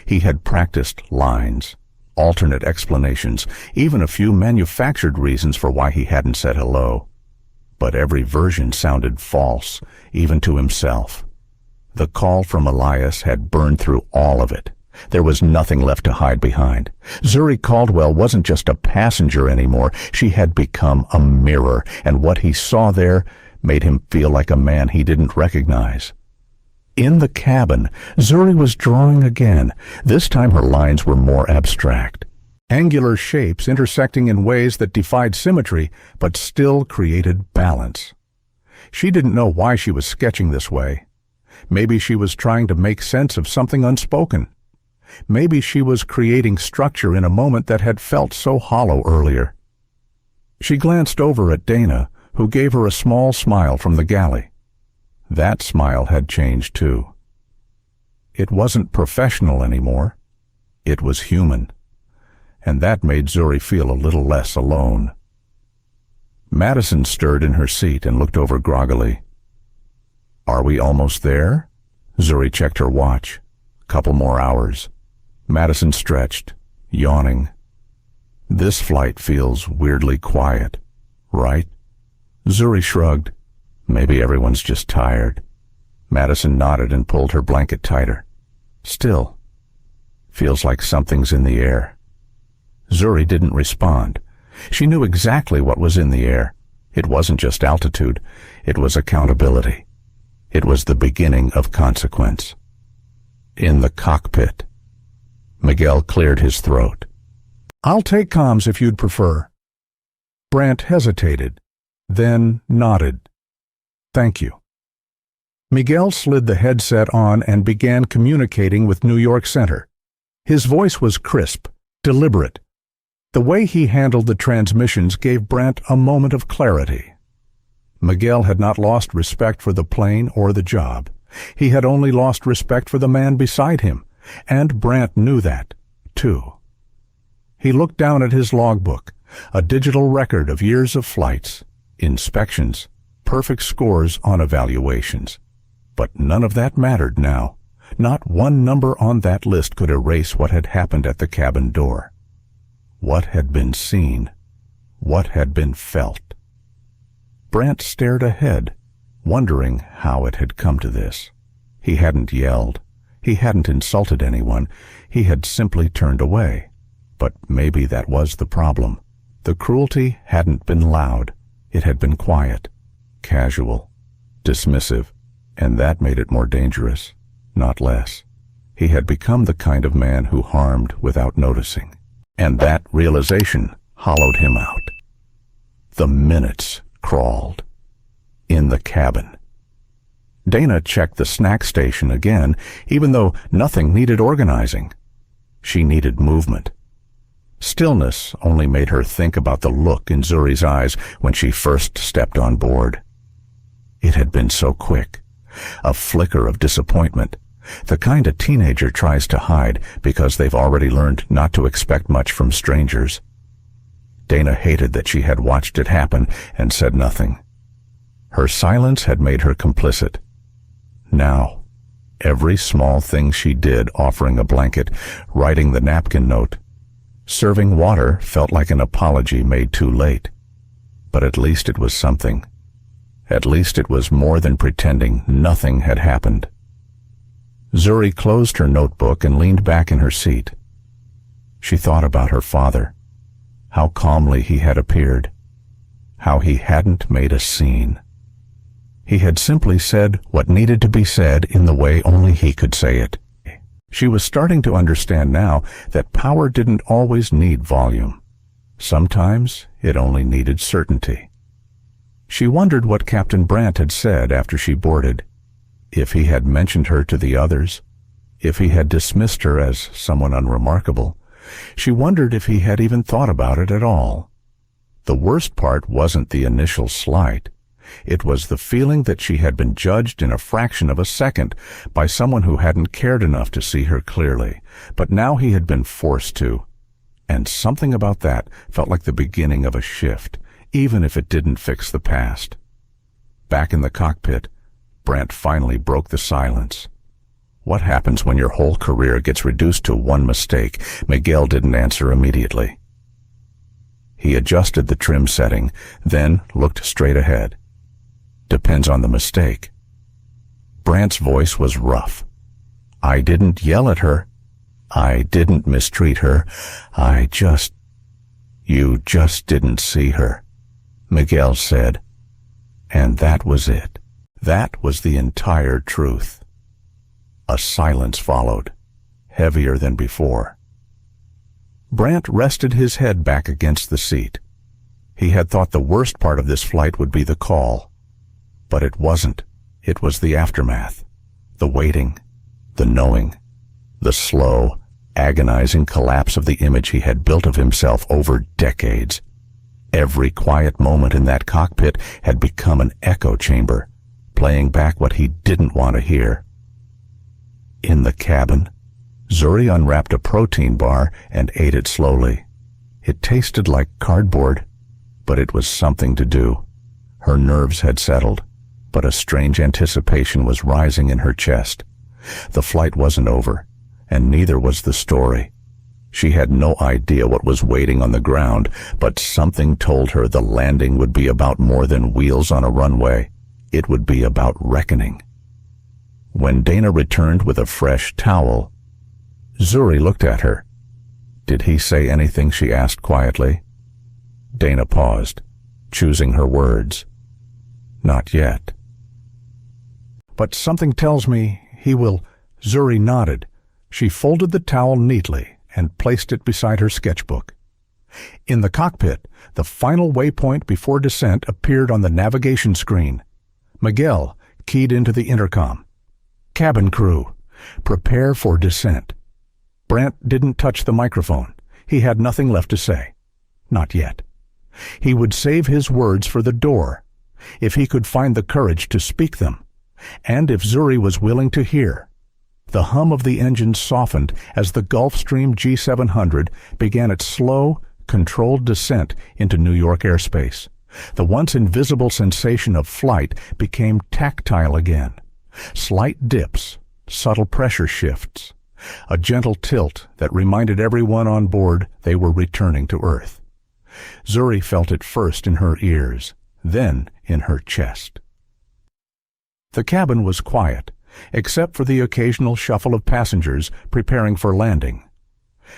He had practiced lines, alternate explanations, even a few manufactured reasons for why he hadn't said hello. But every version sounded false, even to himself. The call from Elias had burned through all of it. There was nothing left to hide behind. Zuri Caldwell wasn't just a passenger anymore. She had become a mirror, and what he saw there made him feel like a man he didn't recognize. In the cabin, Zuri was drawing again. This time her lines were more abstract. Angular shapes intersecting in ways that defied symmetry, but still created balance. She didn't know why she was sketching this way. Maybe she was trying to make sense of something unspoken. Maybe she was creating structure in a moment that had felt so hollow earlier. She glanced over at Dana, who gave her a small smile from the galley. That smile had changed too. It wasn't professional anymore. It was human. And that made Zuri feel a little less alone. Madison stirred in her seat and looked over groggily. "Are we almost there?" Zuri checked her watch. "Couple more hours." Madison stretched, yawning. "This flight feels weirdly quiet, right?" Zuri shrugged. "Maybe everyone's just tired." Madison nodded and pulled her blanket tighter. "Still, feels like something's in the air." Zuri didn't respond. She knew exactly what was in the air. It wasn't just altitude. It was accountability. It was the beginning of consequence. In the cockpit, Miguel cleared his throat. "I'll take comms if you'd prefer." Brant hesitated, then nodded. "Thank you." Miguel slid the headset on and began communicating with New York Center. His voice was crisp, deliberate. The way he handled the transmissions gave Brant a moment of clarity. Miguel had not lost respect for the plane or the job. He had only lost respect for the man beside him, and Brant knew that, too. He looked down at his logbook, a digital record of years of flights, inspections, perfect scores on evaluations. But none of that mattered now. Not one number on that list could erase what had happened at the cabin door. What had been seen, what had been felt. Brant stared ahead, wondering how it had come to this. He hadn't yelled. He hadn't insulted anyone. He had simply turned away. But maybe that was the problem. The cruelty hadn't been loud. It had been quiet, casual, dismissive, and that made it more dangerous, not less. He had become the kind of man who harmed without noticing. And that realization hollowed him out. The minutes crawled. In the cabin. Dana checked the snack station again, even though nothing needed organizing. She needed movement. Stillness only made her think about the look in Zuri's eyes when she first stepped on board. It had been so quick. A flicker of disappointment. The kind a teenager tries to hide because they've already learned not to expect much from strangers. Dana hated that she had watched it happen and said nothing. Her silence had made her complicit. Now, every small thing she did, offering a blanket, writing the napkin note, serving water, felt like an apology made too late. But at least it was something. At least it was more than pretending nothing had happened. Zuri closed her notebook and leaned back in her seat. She thought about her father, how calmly he had appeared, how he hadn't made a scene. He had simply said what needed to be said in the way only he could say it. She was starting to understand now that power didn't always need volume. Sometimes it only needed certainty. She wondered what Captain Brant had said after she boarded. If he had mentioned her to the others, if he had dismissed her as someone unremarkable. She wondered if he had even thought about it at all. The worst part wasn't the initial slight. It was the feeling that she had been judged in a fraction of a second by someone who hadn't cared enough to see her clearly. But now he had been forced to. And something about that felt like the beginning of a shift, even if it didn't fix the past. Back in the cockpit, Brant finally broke the silence. What happens when your whole career gets reduced to one mistake? Miguel didn't answer immediately. He adjusted the trim setting, then looked straight ahead. Depends on the mistake. Brant's voice was rough. I didn't yell at her. I didn't mistreat her. You just didn't see her, Miguel said. And that was it. That was the entire truth. A silence followed, heavier than before. Brant rested his head back against the seat. He had thought the worst part of this flight would be the call. But it wasn't. It was the aftermath. The waiting, the knowing, the slow, agonizing collapse of the image he had built of himself over decades. Every quiet moment in that cockpit had become an echo chamber, playing back what he didn't want to hear. In the cabin, Zuri unwrapped a protein bar and ate it slowly. It tasted like cardboard, but it was something to do. Her nerves had settled, but a strange anticipation was rising in her chest. The flight wasn't over, and neither was the story. She had no idea what was waiting on the ground, but something told her the landing would be about more than wheels on a runway. It would be about reckoning. When Dana returned with a fresh towel, Zuri looked at her. Did he say anything? She asked quietly. Dana paused, choosing her words. Not yet. But something tells me he will. Zuri nodded. She folded the towel neatly and placed it beside her sketchbook. In the cockpit, the final waypoint before descent appeared on the navigation screen. Miguel keyed into the intercom. Cabin crew, prepare for descent. Brant didn't touch the microphone. He had nothing left to say. Not yet. He would save his words for the door, if he could find the courage to speak them, and if Zuri was willing to hear. The hum of the engine softened as the Gulfstream G700 began its slow, controlled descent into New York airspace. The once invisible sensation of flight became tactile again. Slight dips, subtle pressure shifts, a gentle tilt that reminded everyone on board they were returning to Earth. Zuri felt it first in her ears, then in her chest. The cabin was quiet, except for the occasional shuffle of passengers preparing for landing.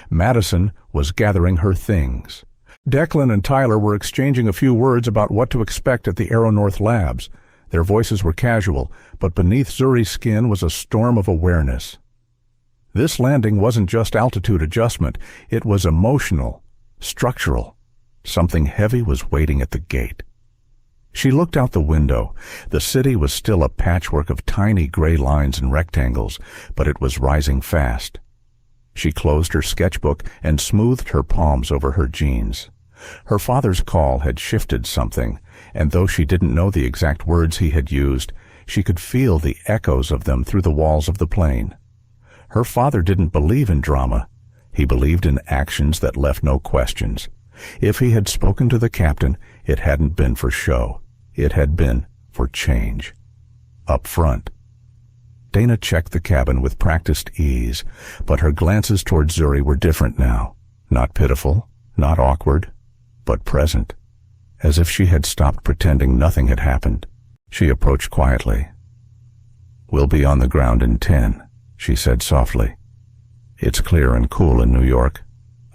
Madison was gathering her things. Declan and Tyler were exchanging a few words about what to expect at the AeroNorth labs. Their voices were casual, but beneath Zuri's skin was a storm of awareness. This landing wasn't just altitude adjustment, it was emotional, structural. Something heavy was waiting at the gate. She looked out the window. The city was still a patchwork of tiny gray lines and rectangles, but it was rising fast. She closed her sketchbook and smoothed her palms over her jeans. Her father's call had shifted something, and though she didn't know the exact words he had used, she could feel the echoes of them through the walls of the plane. Her father didn't believe in drama. He believed in actions that left no questions. If he had spoken to the captain, it hadn't been for show. It had been for change. Up front. Dana checked the cabin with practiced ease, but her glances toward Zuri were different now. Not pitiful, not awkward, but present, as if she had stopped pretending nothing had happened. She approached quietly. "We'll be on the ground in 10, she said softly. "It's clear and cool in New York,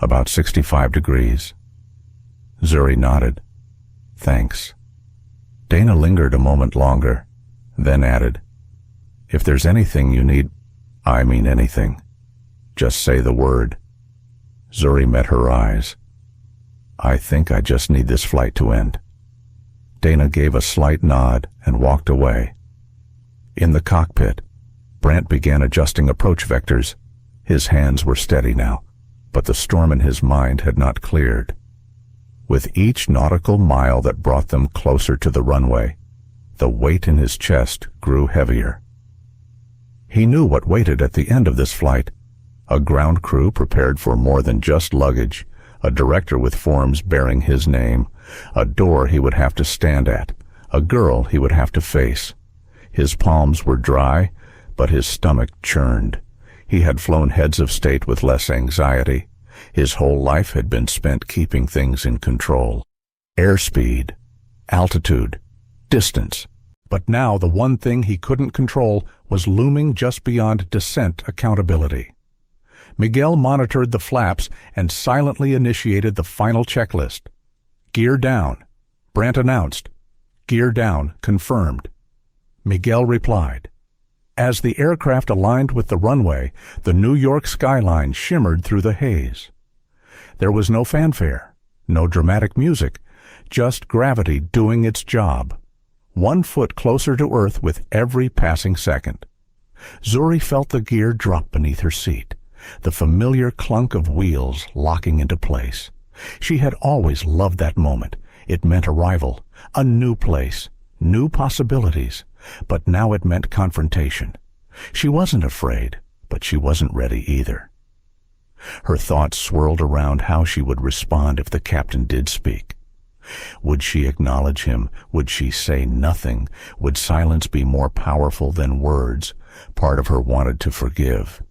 about 65 degrees. Zuri nodded. "Thanks." Dana lingered a moment longer, then added, "If there's anything you need, I mean anything, just say the word." Zuri met her eyes. "I think I just need this flight to end." Dana gave a slight nod and walked away. In the cockpit, Brant began adjusting approach vectors. His hands were steady now, but the storm in his mind had not cleared. With each nautical mile that brought them closer to the runway, the weight in his chest grew heavier. He knew what waited at the end of this flight. A ground crew prepared for more than just luggage, a director with forms bearing his name, a door he would have to stand at, a girl he would have to face. His palms were dry, but his stomach churned. He had flown heads of state with less anxiety. His whole life had been spent keeping things in control. Airspeed, altitude, distance. But now the one thing he couldn't control was looming just beyond descent accountability. Miguel monitored the flaps and silently initiated the final checklist. Gear down. Brandt announced. Gear down, confirmed. Miguel replied. As the aircraft aligned with the runway, the New York skyline shimmered through the haze. There was no fanfare, no dramatic music, just gravity doing its job, 1 foot closer to Earth with every passing second. Zuri felt the gear drop beneath her seat, the familiar clunk of wheels locking into place. She had always loved that moment. It meant arrival, a new place, new possibilities, but now it meant confrontation. She wasn't afraid, but she wasn't ready either. Her thoughts swirled around how she would respond if the captain did speak. Would she acknowledge him? Would she say nothing? Would silence be more powerful than words? Part of her wanted to forgive.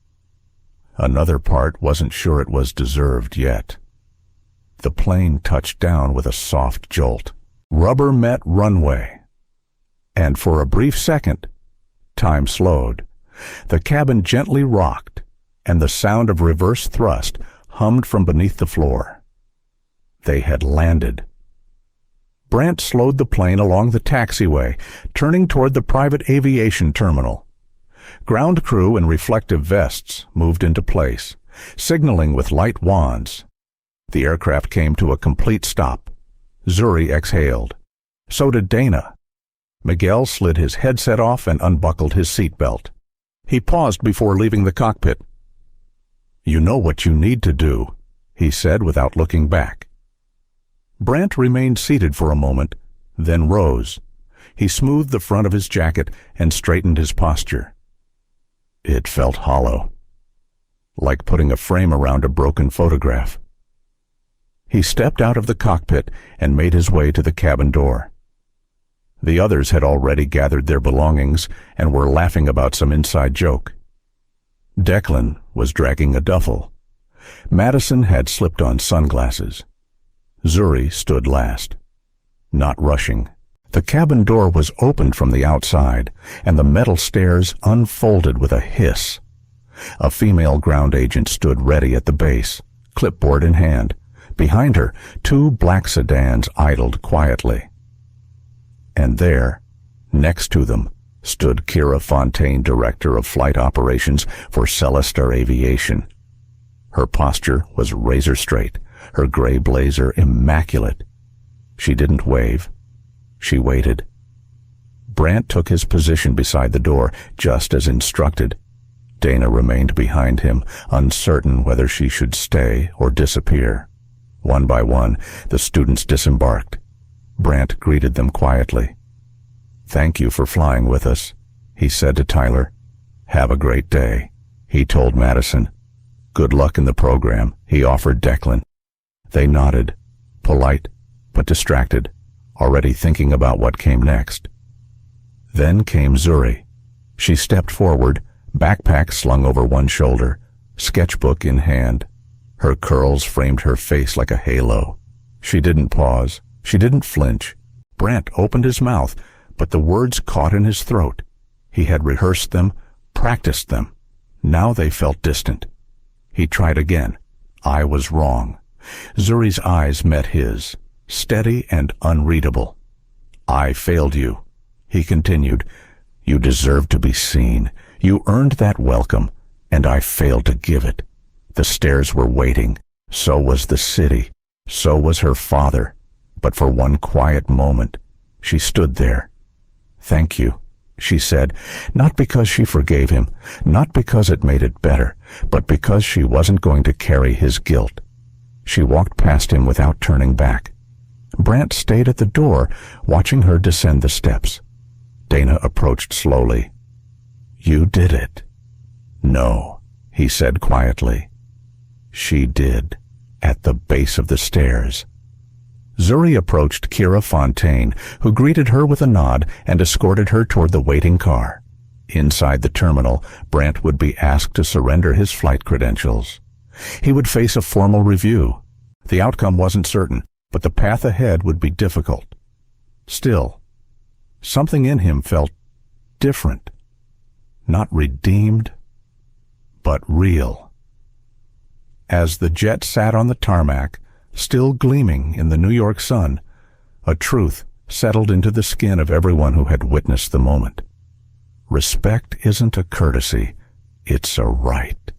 Another part wasn't sure it was deserved yet. The plane touched down with a soft jolt. Rubber met runway. And for a brief second, time slowed. The cabin gently rocked, and the sound of reverse thrust hummed from beneath the floor. They had landed. Brandt slowed the plane along the taxiway, turning toward the private aviation terminal. Ground crew in reflective vests moved into place, signaling with light wands. The aircraft came to a complete stop. Zuri exhaled. So did Dana. Miguel slid his headset off and unbuckled his seatbelt. He paused before leaving the cockpit. "You know what you need to do," he said without looking back. Brandt remained seated for a moment, then rose. He smoothed the front of his jacket and straightened his posture. It felt hollow, like putting a frame around a broken photograph. He stepped out of the cockpit and made his way to the cabin door. The others had already gathered their belongings and were laughing about some inside joke. Declan was dragging a duffel. Madison had slipped on sunglasses. Zuri stood last, not rushing. The cabin door was opened from the outside, and the metal stairs unfolded with a hiss. A female ground agent stood ready at the base, clipboard in hand. Behind her, 2 black sedans idled quietly. And there, next to them, stood Kira Fontaine, Director of Flight Operations for Celestar Aviation. Her posture was razor straight, her gray blazer immaculate. She didn't wave. She waited. Brandt took his position beside the door, just as instructed. Dana remained behind him, uncertain whether she should stay or disappear. One by one, the students disembarked. Brandt greeted them quietly. "Thank you for flying with us," he said to Tyler. "Have a great day," he told Madison. "Good luck in the program," he offered Declan. They nodded, polite but distracted, already thinking about what came next. Then came Zuri. She stepped forward, backpack slung over one shoulder, sketchbook in hand. Her curls framed her face like a halo. She didn't pause. She didn't flinch. Brandt opened his mouth, but the words caught in his throat. He had rehearsed them, practiced them. Now they felt distant. He tried again. "I was wrong." Zuri's eyes met his, steady and unreadable. "I failed you," he continued. "You deserved to be seen. You earned that welcome, and I failed to give it." The stairs were waiting. So was the city. So was her father. But for one quiet moment, she stood there. "Thank you," she said, not because she forgave him, not because it made it better, but because she wasn't going to carry his guilt. She walked past him without turning back. Brandt stayed at the door, watching her descend the steps. Dana approached slowly. "You did it." "No," he said quietly. "She did, at the base of the stairs." Zuri approached Kira Fontaine, who greeted her with a nod and escorted her toward the waiting car. Inside the terminal, Brandt would be asked to surrender his flight credentials. He would face a formal review. The outcome wasn't certain, but the path ahead would be difficult. Still, something in him felt different. Not redeemed, but real. As the jet sat on the tarmac, still gleaming in the New York sun, a truth settled into the skin of everyone who had witnessed the moment. Respect isn't a courtesy, it's a right.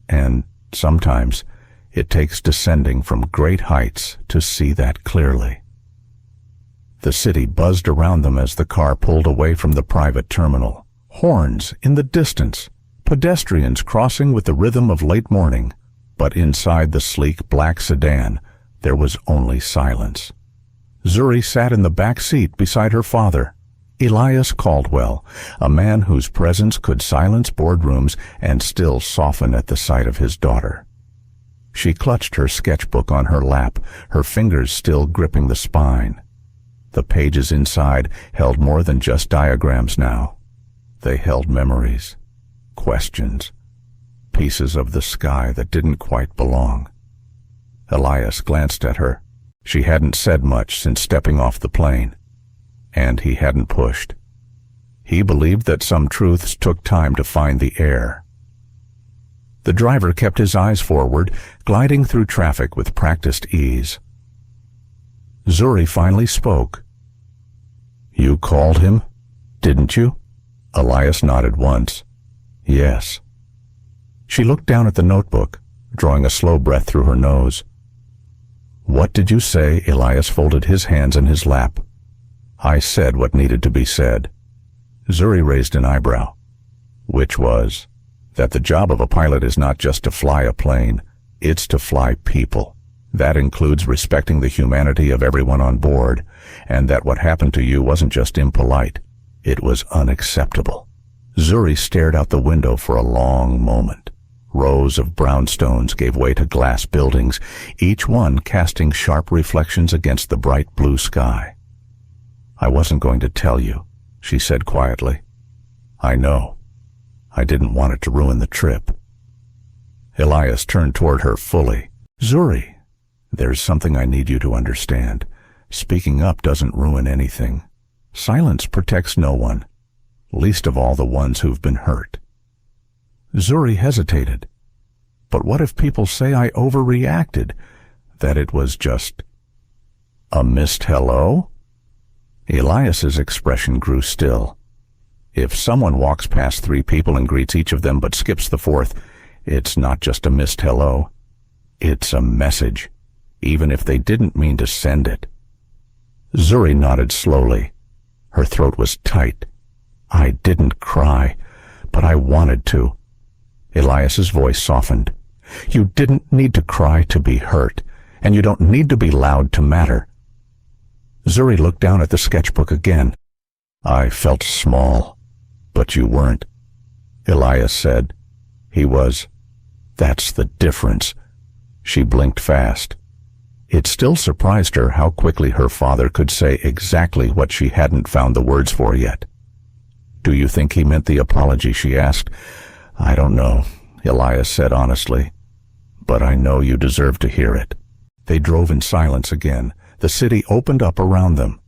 And sometimes it takes descending from great heights to see that clearly. The city buzzed around them as the car pulled away from the private terminal. Horns in the distance, pedestrians crossing with the rhythm of late morning. But inside the sleek black sedan, there was only silence. Zuri sat in the back seat beside her father, Elias Caldwell, a man whose presence could silence boardrooms and still soften at the sight of his daughter. She clutched her sketchbook on her lap, her fingers still gripping the spine. The pages inside held more than just diagrams now. They held memories, questions, pieces of the sky that didn't quite belong. Elias glanced at her. She hadn't said much since stepping off the plane, and he hadn't pushed. He believed that some truths took time to find the air. The driver kept his eyes forward, gliding through traffic with practiced ease. Zuri finally spoke. "You called him, didn't you?" Elias nodded once. "Yes." She looked down at the notebook, drawing a slow breath through her nose. "What did you say?" Elias folded his hands in his lap. "I said what needed to be said." Zuri raised an eyebrow. Which was that the job of a pilot is not just to fly a plane, it's to fly people. That includes respecting the humanity of everyone on board, and that what happened to you wasn't just impolite, it was unacceptable. Zuri stared out the window for a long moment. Rows of brownstones gave way to glass buildings, each one casting sharp reflections against the bright blue sky. "I wasn't going to tell you," she said quietly. "I know. I didn't want it to ruin the trip." Elias turned toward her fully. "Zuri, there's something I need you to understand. Speaking up doesn't ruin anything. Silence protects no one, least of all the ones who've been hurt." Zuri hesitated. "But what if people say I overreacted? That it was just a missed hello?" Elias's expression grew still. "If someone walks past 3 people and greets each of them but skips the 4th, it's not just a missed hello. It's a message, even if they didn't mean to send it." Zuri nodded slowly. Her throat was tight. "I didn't cry, but I wanted to." Elias's voice softened. "You didn't need to cry to be hurt, and you don't need to be loud to matter." Zuri looked down at the sketchbook again. "I felt small, but you weren't," Elias said. He was. "That's the difference." She blinked fast. It still surprised her how quickly her father could say exactly what she hadn't found the words for yet. "Do you think he meant the apology?" she asked. "I don't know," Elias said honestly. "But I know you deserve to hear it." They drove in silence again. The city opened up around them.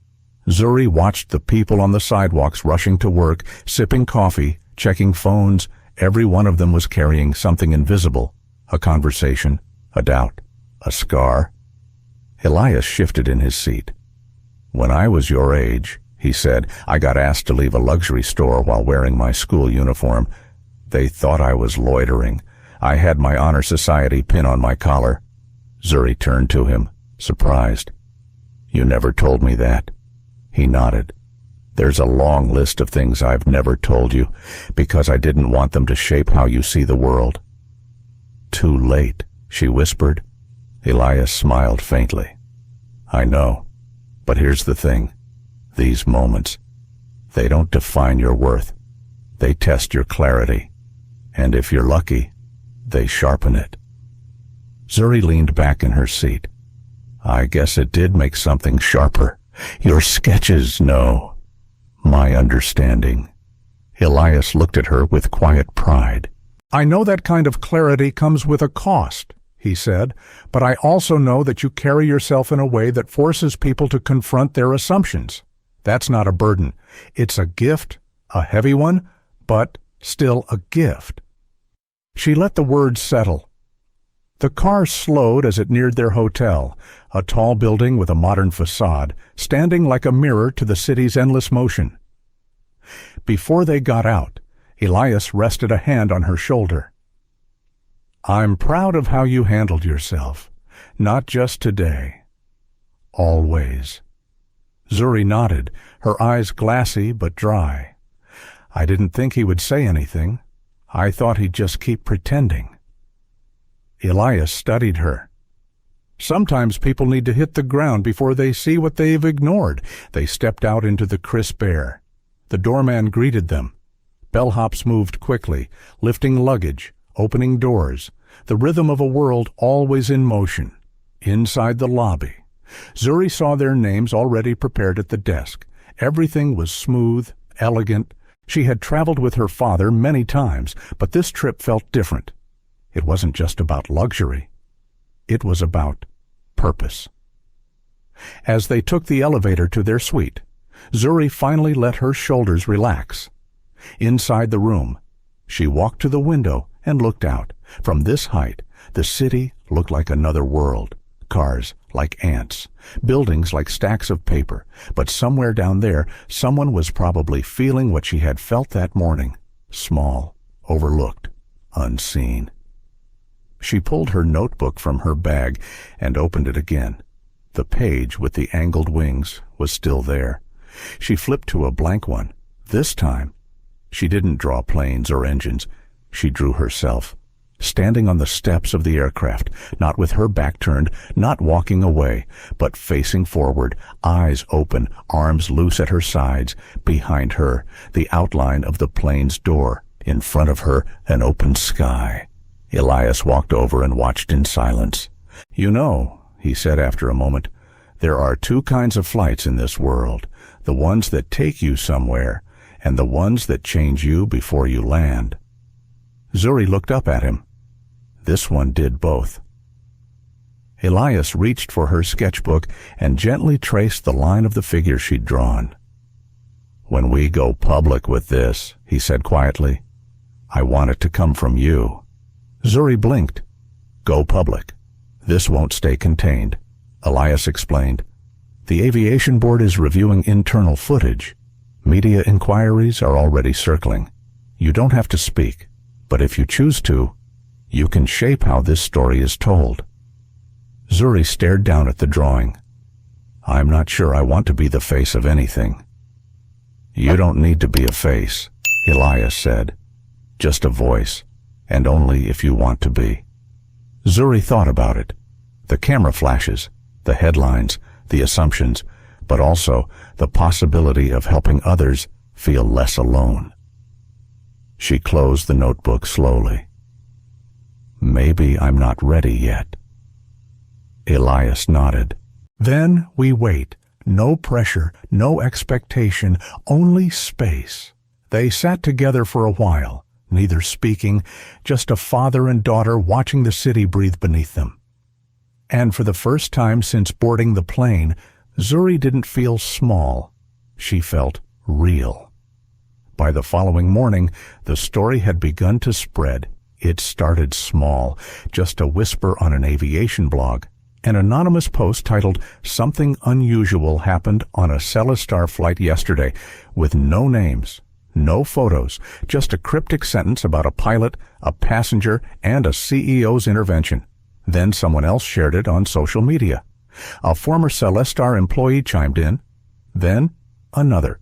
Zuri watched the people on the sidewalks rushing to work, sipping coffee, checking phones. Every one of them was carrying something invisible. A conversation, a doubt, a scar. Elias shifted in his seat. "When I was your age," he said, "I got asked to leave a luxury store while wearing my school uniform. They thought I was loitering. I had my Honor Society pin on my collar." Zuri turned to him, surprised. "You never told me that." He nodded. "There's a long list of things I've never told you, because I didn't want them to shape how you see the world." "Too late," she whispered. Elias smiled faintly. "I know, but here's the thing. These moments, they don't define your worth. They test your clarity, and if you're lucky, they sharpen it." Zuri leaned back in her seat. "I guess it did make something sharper. Your sketches, no. My understanding." Elias looked at her with quiet pride. "I know that kind of clarity comes with a cost," he said, "but I also know that you carry yourself in a way that forces people to confront their assumptions. That's not a burden. It's a gift, a heavy one, but still a gift." She let the words settle. The car slowed as it neared their hotel, a tall building with a modern facade, standing like a mirror to the city's endless motion. Before they got out, Elias rested a hand on her shoulder. "I'm proud of how you handled yourself, not just today. Always." Zuri nodded, her eyes glassy but dry. "I didn't think he would say anything. I thought he'd just keep pretending." Elias studied her. "Sometimes people need to hit the ground before they see what they've ignored." They stepped out into the crisp air. The doorman greeted them. Bellhops moved quickly, lifting luggage, opening doors, the rhythm of a world always in motion. Inside the lobby, Zuri saw their names already prepared at the desk. Everything was smooth, elegant. She had traveled with her father many times, but this trip felt different. It wasn't just about luxury. It was about purpose. As they took the elevator to their suite, Zuri finally let her shoulders relax. Inside the room, she walked to the window and looked out. From this height, the city looked like another world. Cars like ants, buildings like stacks of paper. But somewhere down there, someone was probably feeling what she had felt that morning. Small, overlooked, unseen. She pulled her notebook from her bag and opened it again. The page with the angled wings was still there. She flipped to a blank one. This time, she didn't draw planes or engines. She drew herself, standing on the steps of the aircraft, not with her back turned, not walking away, but facing forward, eyes open, arms loose at her sides. Behind her, the outline of the plane's door. In front of her, an open sky. Elias walked over and watched in silence. "You know," he said after a moment, "there are two kinds of flights in this world, the ones that take you somewhere, and the ones that change you before you land." Zuri looked up at him. This one did both. Elias reached for her sketchbook and gently traced the line of the figure she'd drawn. "When we go public with this," he said quietly, "I want it to come from you." Zuri blinked. "Go public. This won't stay contained," Elias explained. "The aviation board is reviewing internal footage. Media inquiries are already circling. You don't have to speak, but if you choose to, you can shape how this story is told." Zuri stared down at the drawing. "I'm not sure I want to be the face of anything." "You don't need to be a face," Elias said. "Just a voice, and only if you want to be." Zuri thought about it. The camera flashes, the headlines, the assumptions, but also the possibility of helping others feel less alone. She closed the notebook slowly. "Maybe I'm not ready yet." Elias nodded. "Then we wait. No pressure, no expectation, only space." They sat together for a while, neither speaking, just a father and daughter watching the city breathe beneath them. And for the first time since boarding the plane, Zuri didn't feel small. She felt real. By the following morning, the story had begun to spread. It started small, just a whisper on an aviation blog. An anonymous post titled, "Something Unusual Happened on a Celestar Flight Yesterday," with no names, no photos, just a cryptic sentence about a pilot, a passenger, and a CEO's intervention. Then someone else shared it on social media. A former Celestar employee chimed in. Then another.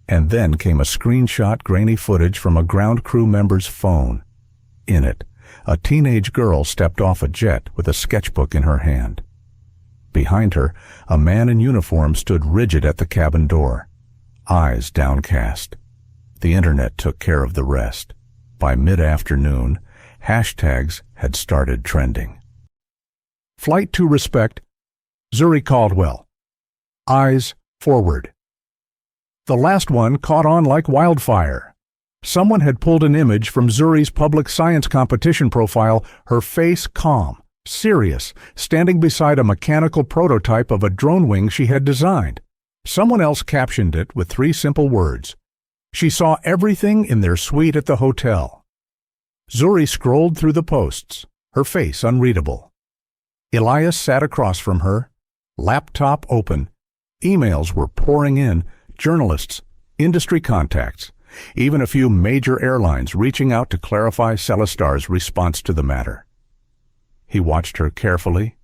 And then came a screenshot grainy footage from a ground crew member's phone. In it, a teenage girl stepped off a jet with a sketchbook in her hand. Behind her, a man in uniform stood rigid at the cabin door, eyes downcast. The internet took care of the rest. By mid-afternoon, hashtags had started trending. Flight to respect, Zuri Caldwell. Eyes forward. The last one caught on like wildfire. Someone had pulled an image from Zuri's public science competition profile, her face calm, serious, standing beside a mechanical prototype of a drone wing she had designed. Someone else captioned it with 3 simple words. She saw everything in their suite at the hotel. Zuri scrolled through the posts, her face unreadable. Elias sat across from her, laptop open. Emails were pouring in, journalists, industry contacts, even a few major airlines reaching out to clarify Celestar's response to the matter. He watched her carefully.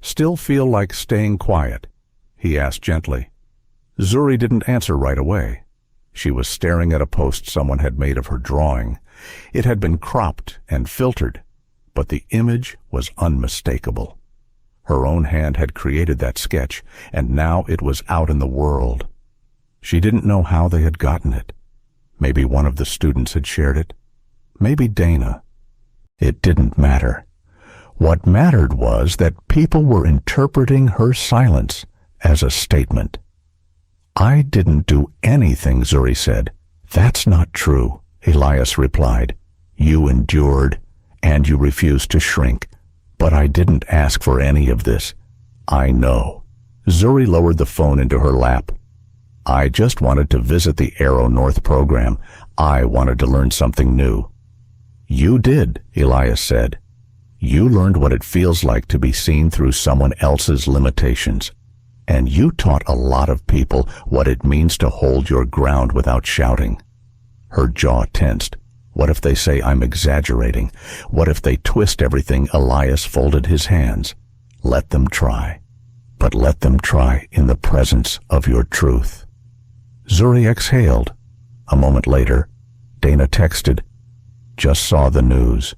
"Still feel like staying quiet?" he asked gently. Zuri didn't answer right away. She was staring at a post someone had made of her drawing. It had been cropped and filtered, but the image was unmistakable. Her own hand had created that sketch, and now it was out in the world. She didn't know how they had gotten it. Maybe one of the students had shared it. Maybe Dana. It didn't matter. What mattered was that people were interpreting her silence as a statement. "I didn't do anything," Zuri said. "That's not true," Elias replied. "You endured, and you refused to shrink. But I didn't ask for any of this. I know." Zuri lowered the phone into her lap. "I just wanted to visit the Aero North program. I wanted to learn something new." "You did," Elias said. "You learned what it feels like to be seen through someone else's limitations. And you taught a lot of people what it means to hold your ground without shouting." Her jaw tensed. What if they say I'm exaggerating? What if they twist everything? Elias folded his hands. "Let them try. But let them try in the presence of your truth." Zuri exhaled. A moment later, Dana texted, "Just saw the news.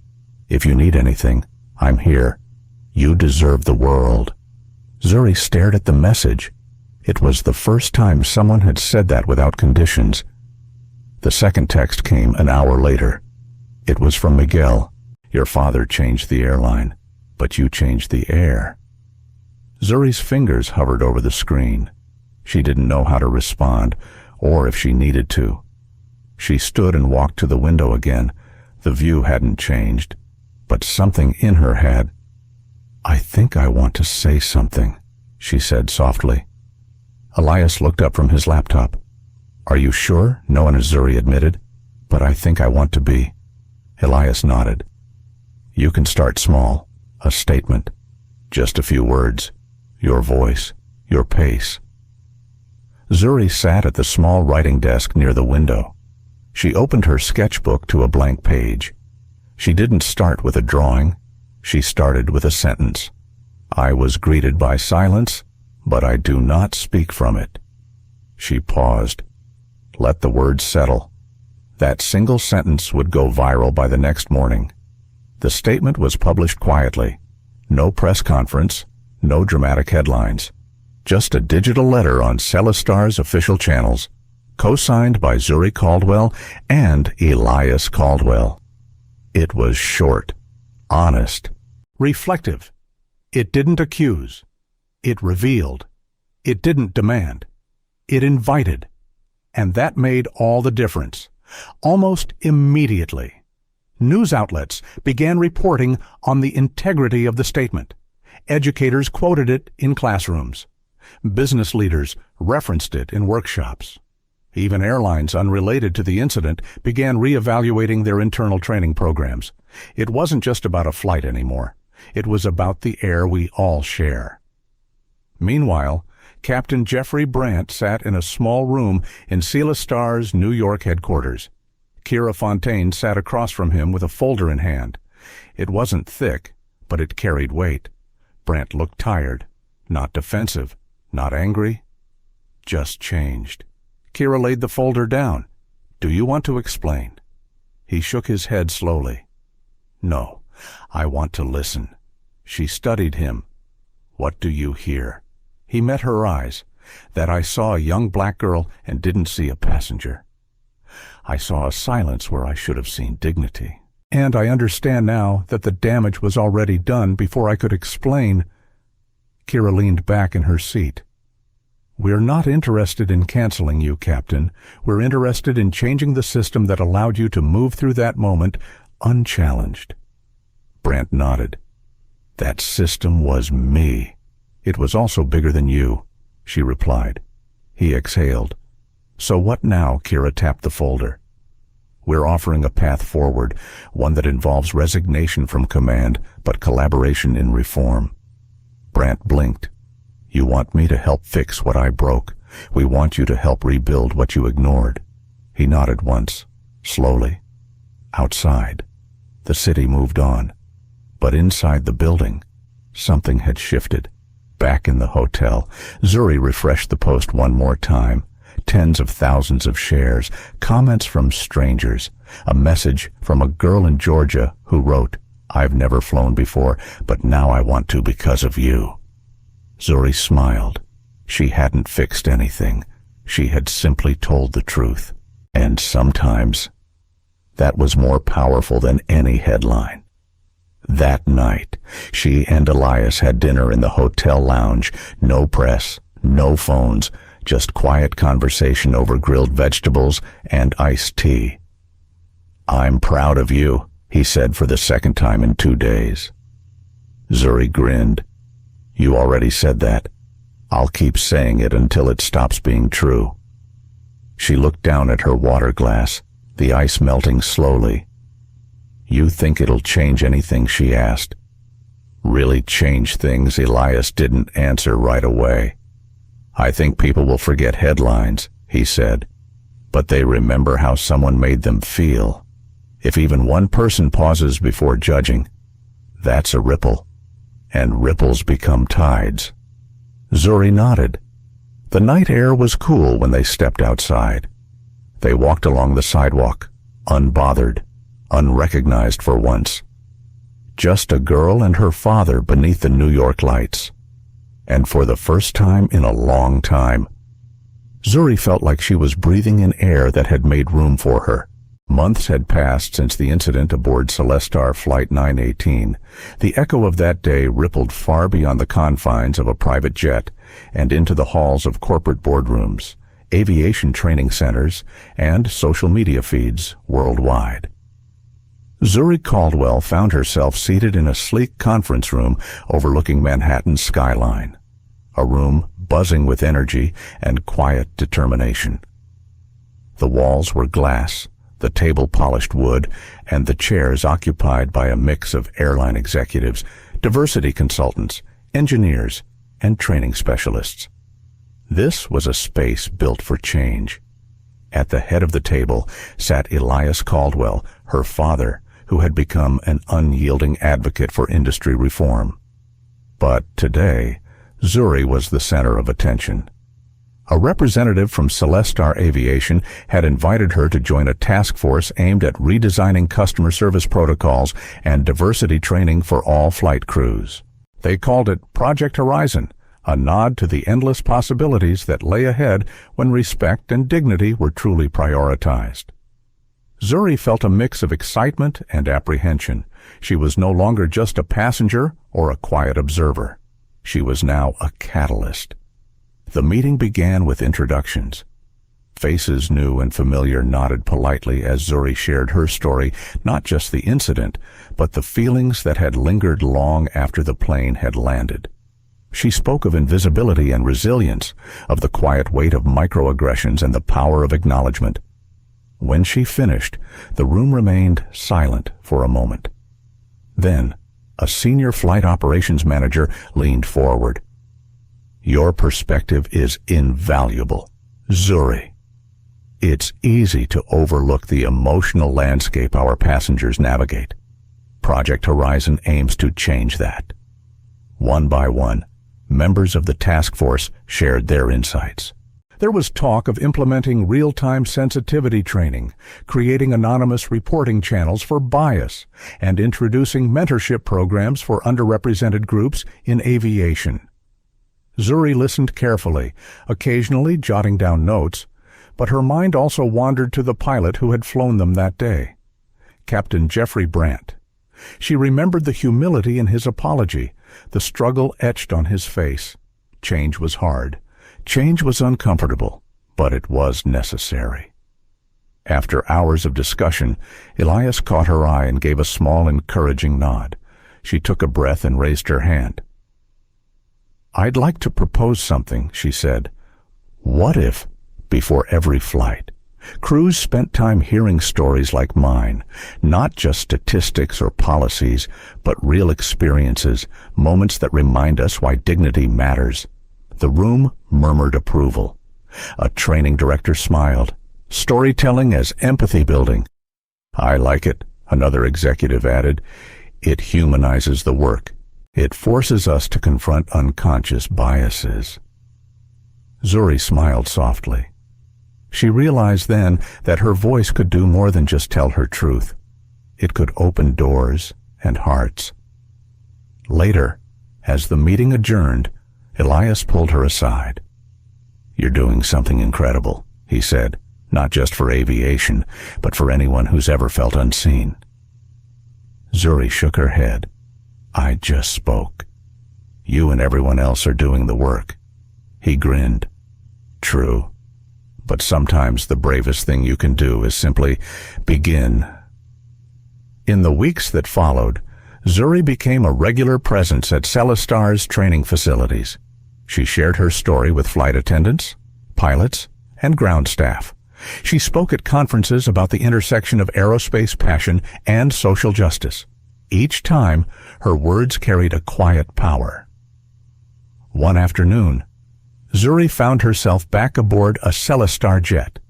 If you need anything, I'm here. You deserve the world." Zuri stared at the message. It was the first time someone had said that without conditions. The second text came an hour later. It was from Miguel. "Your father changed the airline, but you changed the air." Zuri's fingers hovered over the screen. She didn't know how to respond, or if she needed to. She stood and walked to the window again. The view hadn't changed, but something in her had. "I think I want to say something," she said softly. Elias looked up from his laptop. "Are you sure?" No one, as Zuri admitted. "But I think I want to be." Elias nodded. "You can start small. A statement. Just a few words. Your voice. Your pace." Zuri sat at the small writing desk near the window. She opened her sketchbook to a blank page. She didn't start with a drawing. She started with a sentence. "I was greeted by silence, but I do not speak from it." She paused. Let the words settle. That single sentence would go viral by the next morning. The statement was published quietly. No press conference, no dramatic headlines. Just a digital letter on Celestar's official channels, co-signed by Zuri Caldwell and Elias Caldwell. It was short, honest, reflective. It didn't accuse. It revealed. It didn't demand. It invited. And that made all the difference. Almost immediately, news outlets began reporting on the integrity of the statement. Educators quoted it in classrooms. Business leaders referenced it in workshops. Even airlines unrelated to the incident began reevaluating their internal training programs. It wasn't just about a flight anymore. It was about the air we all share. Meanwhile, Captain Jeffrey Brandt sat in a small room in Celestar's New York headquarters. Kira Fontaine sat across from him with a folder in hand. It wasn't thick, but it carried weight. Brandt looked tired, not defensive, not angry, just changed. Kira laid the folder down. "Do you want to explain?" He shook his head slowly. "No, I want to listen." She studied him. "What do you hear?" He met her eyes. "That I saw a young black girl and didn't see a passenger. I saw a silence where I should have seen dignity. And I understand now that the damage was already done before I could explain." Kira leaned back in her seat. "We're not interested in canceling you, Captain. We're interested in changing the system that allowed you to move through that moment unchallenged." Brandt nodded. "That system was me. It was also bigger than you," she replied. He exhaled. "So what now?" Kira tapped the folder. We're offering a path forward, one that involves resignation from command, but collaboration in reform." Brandt blinked. "You want me to help fix what I broke. We want you to help rebuild what you ignored." He nodded once, slowly. Outside, the city moved on. But inside the building, something had shifted. Back in the hotel, Zuri refreshed the post one more time. Tens of thousands of shares, comments from strangers, a message from a girl in Georgia who wrote, "I've never flown before, but now I want to because of you." Zuri smiled. She hadn't fixed anything. She had simply told the truth. And sometimes, that was more powerful than any headline. That night, she and Elias had dinner in the hotel lounge. No press, no phones, just quiet conversation over grilled vegetables and iced tea. "I'm proud of you," he said for the second time in 2 days. Zuri grinned. "You already said that. I'll keep saying it until it stops being true." She looked down at her water glass, the ice melting slowly. "You think it'll change anything?" she asked. "Really change things?" Elias didn't answer right away. "I think people will forget headlines," he said, "but they remember how someone made them feel. If even one person pauses before judging, that's a ripple, and ripples become tides." Zuri nodded. The night air was cool when they stepped outside. They walked along the sidewalk, unbothered, unrecognized for once. Just a girl and her father beneath the New York lights. And for the first time in a long time, Zuri felt like she was breathing in air that had made room for her. Months had passed since the incident aboard Celestar Flight 918. The echo of that day rippled far beyond the confines of a private jet and into the halls of corporate boardrooms, aviation training centers, and social media feeds worldwide. Zuri Caldwell found herself seated in a sleek conference room overlooking Manhattan's skyline, a room buzzing with energy and quiet determination. The walls were glass, the table polished wood, and the chairs occupied by a mix of airline executives, diversity consultants, engineers, and training specialists. This was a space built for change. At the head of the table sat Elias Caldwell, her father, who had become an unyielding advocate for industry reform. But today, Zuri was the center of attention. A representative from Celestar Aviation had invited her to join a task force aimed at redesigning customer service protocols and diversity training for all flight crews. They called it Project Horizon, a nod to the endless possibilities that lay ahead when respect and dignity were truly prioritized. Zuri felt a mix of excitement and apprehension. She was no longer just a passenger or a quiet observer. She was now a catalyst. The meeting began with introductions. Faces new and familiar nodded politely as Zuri shared her story, not just the incident, but the feelings that had lingered long after the plane had landed. She spoke of invisibility and resilience, of the quiet weight of microaggressions and the power of acknowledgement. When she finished, the room remained silent for a moment. Then, a senior flight operations manager leaned forward. "Your perspective is invaluable, Zuri. It's easy to overlook the emotional landscape our passengers navigate. Project Horizon aims to change that." One by one, members of the task force shared their insights. There was talk of implementing real-time sensitivity training, creating anonymous reporting channels for bias, and introducing mentorship programs for underrepresented groups in aviation. Zuri listened carefully, occasionally jotting down notes, but her mind also wandered to the pilot who had flown them that day, Captain Jeffrey Brandt. She remembered the humility in his apology, the struggle etched on his face. Change was hard. Change was uncomfortable, but it was necessary. After hours of discussion, Elias caught her eye and gave a small, encouraging nod. She took a breath and raised her hand. "I'd like to propose something," she said. "What if, before every flight, Crews spent time hearing stories like mine, not just statistics or policies, but real experiences, moments that remind us why dignity matters. The room murmured approval. A training director smiled. Storytelling as empathy building. I like it, another executive added. It humanizes the work. It forces us to confront unconscious biases. Zuri smiled softly. She realized then that her voice could do more than just tell her truth. It could open doors and hearts. Later, as the meeting adjourned, Elias pulled her aside. "You're doing something incredible," he said, "not just for aviation, but for anyone who's ever felt unseen." Zuri shook her head. "I just spoke. You and everyone else are doing the work." He grinned. "True. But sometimes the bravest thing you can do is simply begin." In the weeks that followed, Zuri became a regular presence at Celestar's training facilities. She shared her story with flight attendants, pilots, and ground staff. She spoke at conferences about the intersection of aerospace passion and social justice. Each time, her words carried a quiet power. One afternoon, Zuri found herself back aboard a Celestar jet.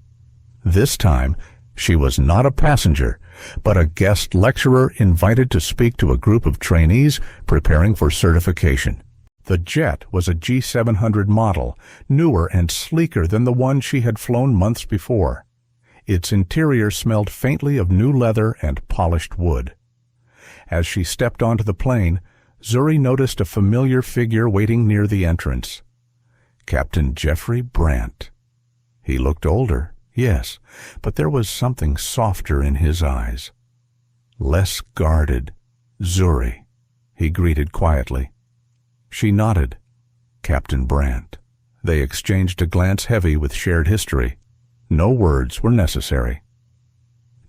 This time, she was not a passenger, but a guest lecturer invited to speak to a group of trainees preparing for certification. The jet was a G700 model, newer and sleeker than the one she had flown months before. Its interior smelled faintly of new leather and polished wood. As she stepped onto the plane, Zuri noticed a familiar figure waiting near the entrance. Captain Jeffrey Brandt. He looked older, yes, but there was something softer in his eyes. Less guarded. "Zuri," he greeted quietly. She nodded. Captain Brandt. They exchanged a glance heavy with shared history. No words were necessary.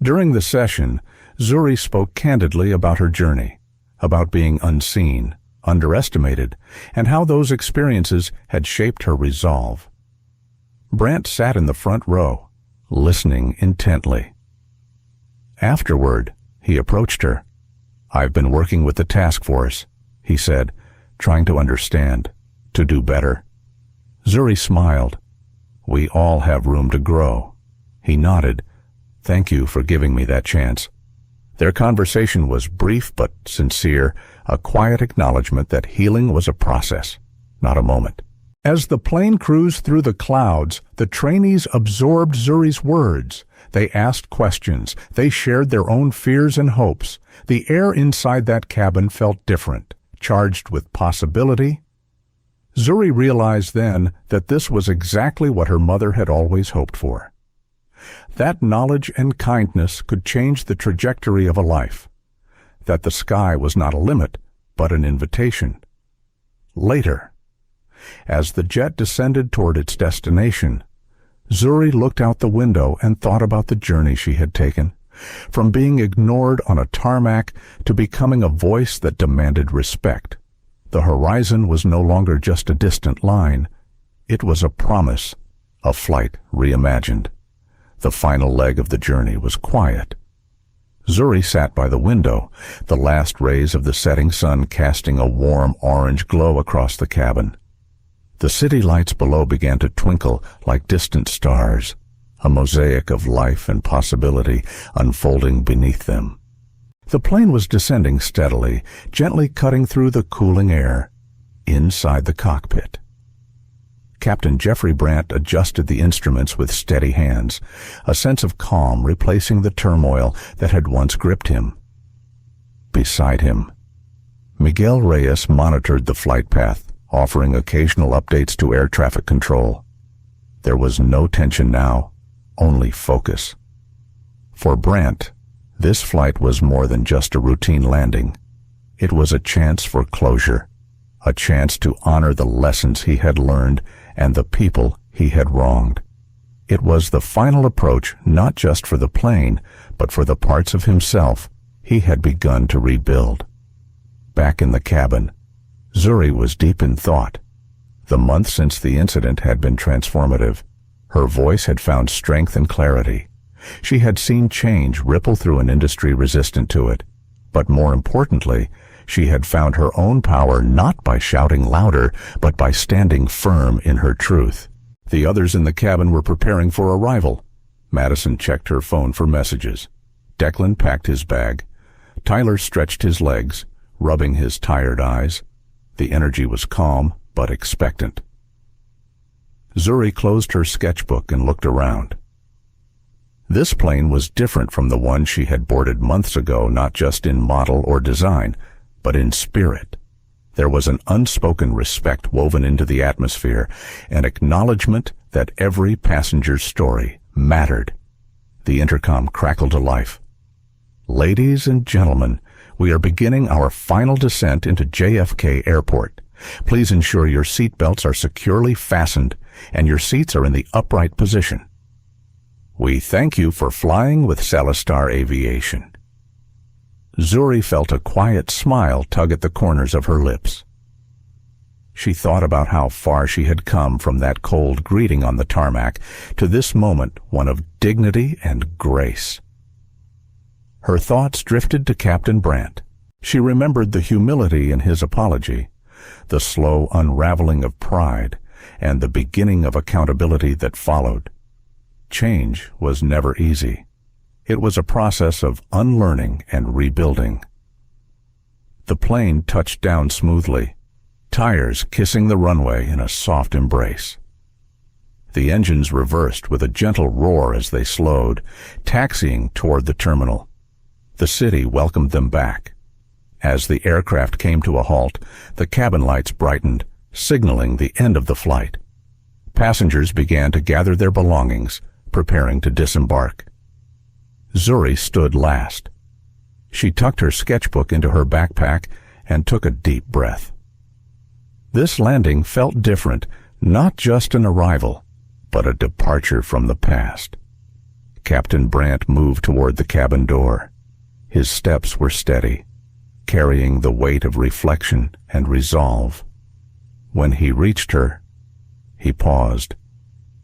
During the session, Zuri spoke candidly about her journey, about being unseen, underestimated, and how those experiences had shaped her resolve. Brandt sat in the front row, listening intently. Afterward, he approached her. "I've been working with the task force," he said, trying to understand, to do better. Zuri smiled. "We all have room to grow." He nodded. "Thank you for giving me that chance." Their conversation was brief but sincere, a quiet acknowledgement that healing was a process, not a moment. As the plane cruised through the clouds, the trainees absorbed Zuri's words. They asked questions. They shared their own fears and hopes. The air inside that cabin felt different, charged with possibility. Zuri realized then that this was exactly what her mother had always hoped for. That knowledge and kindness could change the trajectory of a life. That the sky was not a limit, but an invitation. Later, as the jet descended toward its destination, Zuri looked out the window and thought about the journey she had taken, from being ignored on a tarmac to becoming a voice that demanded respect. The horizon was no longer just a distant line. It was a promise, a flight reimagined. The final leg of the journey was quiet. Zuri sat by the window, the last rays of the setting sun casting a warm orange glow across the cabin. The city lights below began to twinkle like distant stars, a mosaic of life and possibility unfolding beneath them. The plane was descending steadily, gently cutting through the cooling air, inside the cockpit. Captain Jeffrey Brandt adjusted the instruments with steady hands, a sense of calm replacing the turmoil that had once gripped him. Beside him, Miguel Reyes monitored the flight path, offering occasional updates to air traffic control. There was no tension now, only focus. For Brandt, this flight was more than just a routine landing. It was a chance for closure, a chance to honor the lessons he had learned and the people he had wronged. It was the final approach not just for the plane, but for the parts of himself he had begun to rebuild. Back in the cabin, Zuri was deep in thought. The month since the incident had been transformative. Her voice had found strength and clarity. She had seen change ripple through an industry resistant to it. But more importantly, she had found her own power not by shouting louder, but by standing firm in her truth. The others in the cabin were preparing for arrival. Madison checked her phone for messages. Declan packed his bag. Tyler stretched his legs, rubbing his tired eyes. The energy was calm, but expectant. Zuri closed her sketchbook and looked around. This plane was different from the one she had boarded months ago, not just in model or design, but in spirit. There was an unspoken respect woven into the atmosphere, an acknowledgement that every passenger's story mattered. The intercom crackled to life. Ladies and gentlemen, we are beginning our final descent into JFK Airport. Please ensure your seat belts are securely fastened and your seats are in the upright position. We thank you for flying with Celestar Aviation. Zuri felt a quiet smile tug at the corners of her lips. She thought about how far she had come from that cold greeting on the tarmac to this moment, one of dignity and grace. Her thoughts drifted to Captain Brandt. She remembered the humility in his apology, the slow unraveling of pride, and the beginning of accountability that followed. Change was never easy. It was a process of unlearning and rebuilding. The plane touched down smoothly, tires kissing the runway in a soft embrace. The engines reversed with a gentle roar as they slowed, taxiing toward the terminal. The city welcomed them back. As the aircraft came to a halt, the cabin lights brightened, signaling the end of the flight. Passengers began to gather their belongings, preparing to disembark. Zuri stood last. She tucked her sketchbook into her backpack and took a deep breath. This landing felt different, not just an arrival, but a departure from the past. Captain Brandt moved toward the cabin door. His steps were steady, carrying the weight of reflection and resolve. When he reached her, he paused.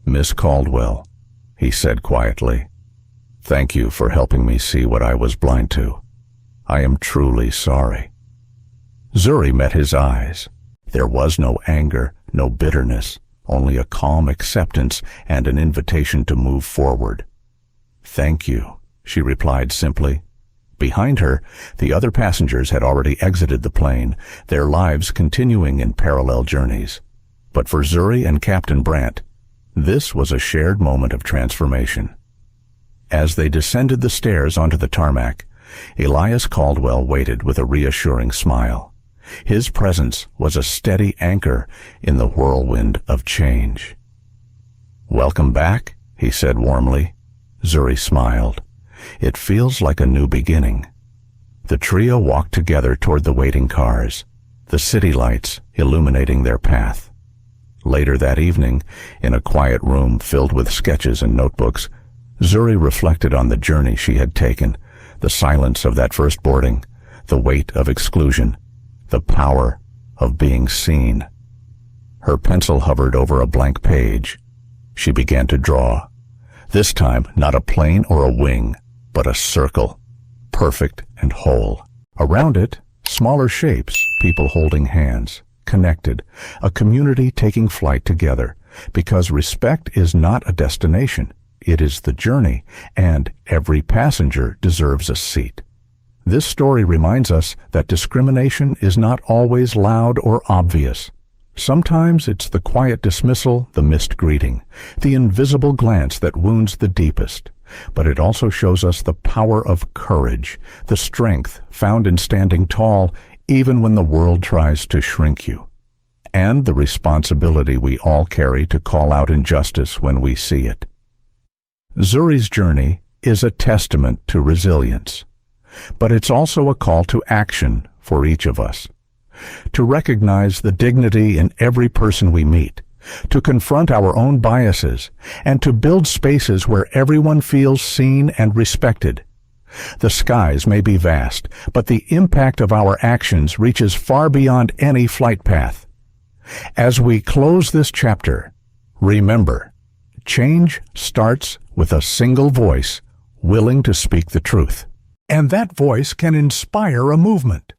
"Miss Caldwell," he said quietly, "thank you for helping me see what I was blind to. I am truly sorry." Zuri met his eyes. There was no anger, no bitterness, only a calm acceptance and an invitation to move forward. "Thank you," she replied simply. Behind her, the other passengers had already exited the plane, their lives continuing in parallel journeys. But for Zuri and Captain Brandt, this was a shared moment of transformation. As they descended the stairs onto the tarmac, Elias Caldwell waited with a reassuring smile. His presence was a steady anchor in the whirlwind of change. "Welcome back," he said warmly. Zuri smiled. "It feels like a new beginning." The trio walked together toward the waiting cars, the city lights illuminating their path. Later that evening, in a quiet room filled with sketches and notebooks, Zuri reflected on the journey she had taken, the silence of that first boarding, the weight of exclusion, the power of being seen. Her pencil hovered over a blank page. She began to draw. This time, not a plane or a wing, but a circle, perfect and whole. Around it, smaller shapes, people holding hands, connected, a community taking flight together, because respect is not a destination, it is the journey, and every passenger deserves a seat. This story reminds us that discrimination is not always loud or obvious. Sometimes it's the quiet dismissal, the missed greeting, the invisible glance that wounds the deepest. But it also shows us the power of courage, the strength found in standing tall even when the world tries to shrink you, and the responsibility we all carry to call out injustice when we see it. Zuri's journey is a testament to resilience, but it's also a call to action for each of us. To recognize the dignity in every person we meet, to confront our own biases, and to build spaces where everyone feels seen and respected. The skies may be vast, but the impact of our actions reaches far beyond any flight path. As we close this chapter, remember, Change starts with a single voice, willing to speak the truth. And that voice can inspire a movement.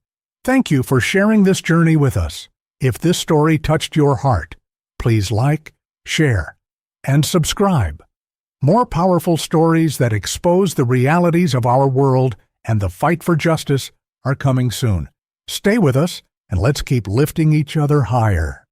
Thank you for sharing this journey with us. If this story touched your heart, please like, share, and subscribe. More powerful stories that expose the realities of our world and the fight for justice are coming soon. Stay with us, and let's keep lifting each other higher.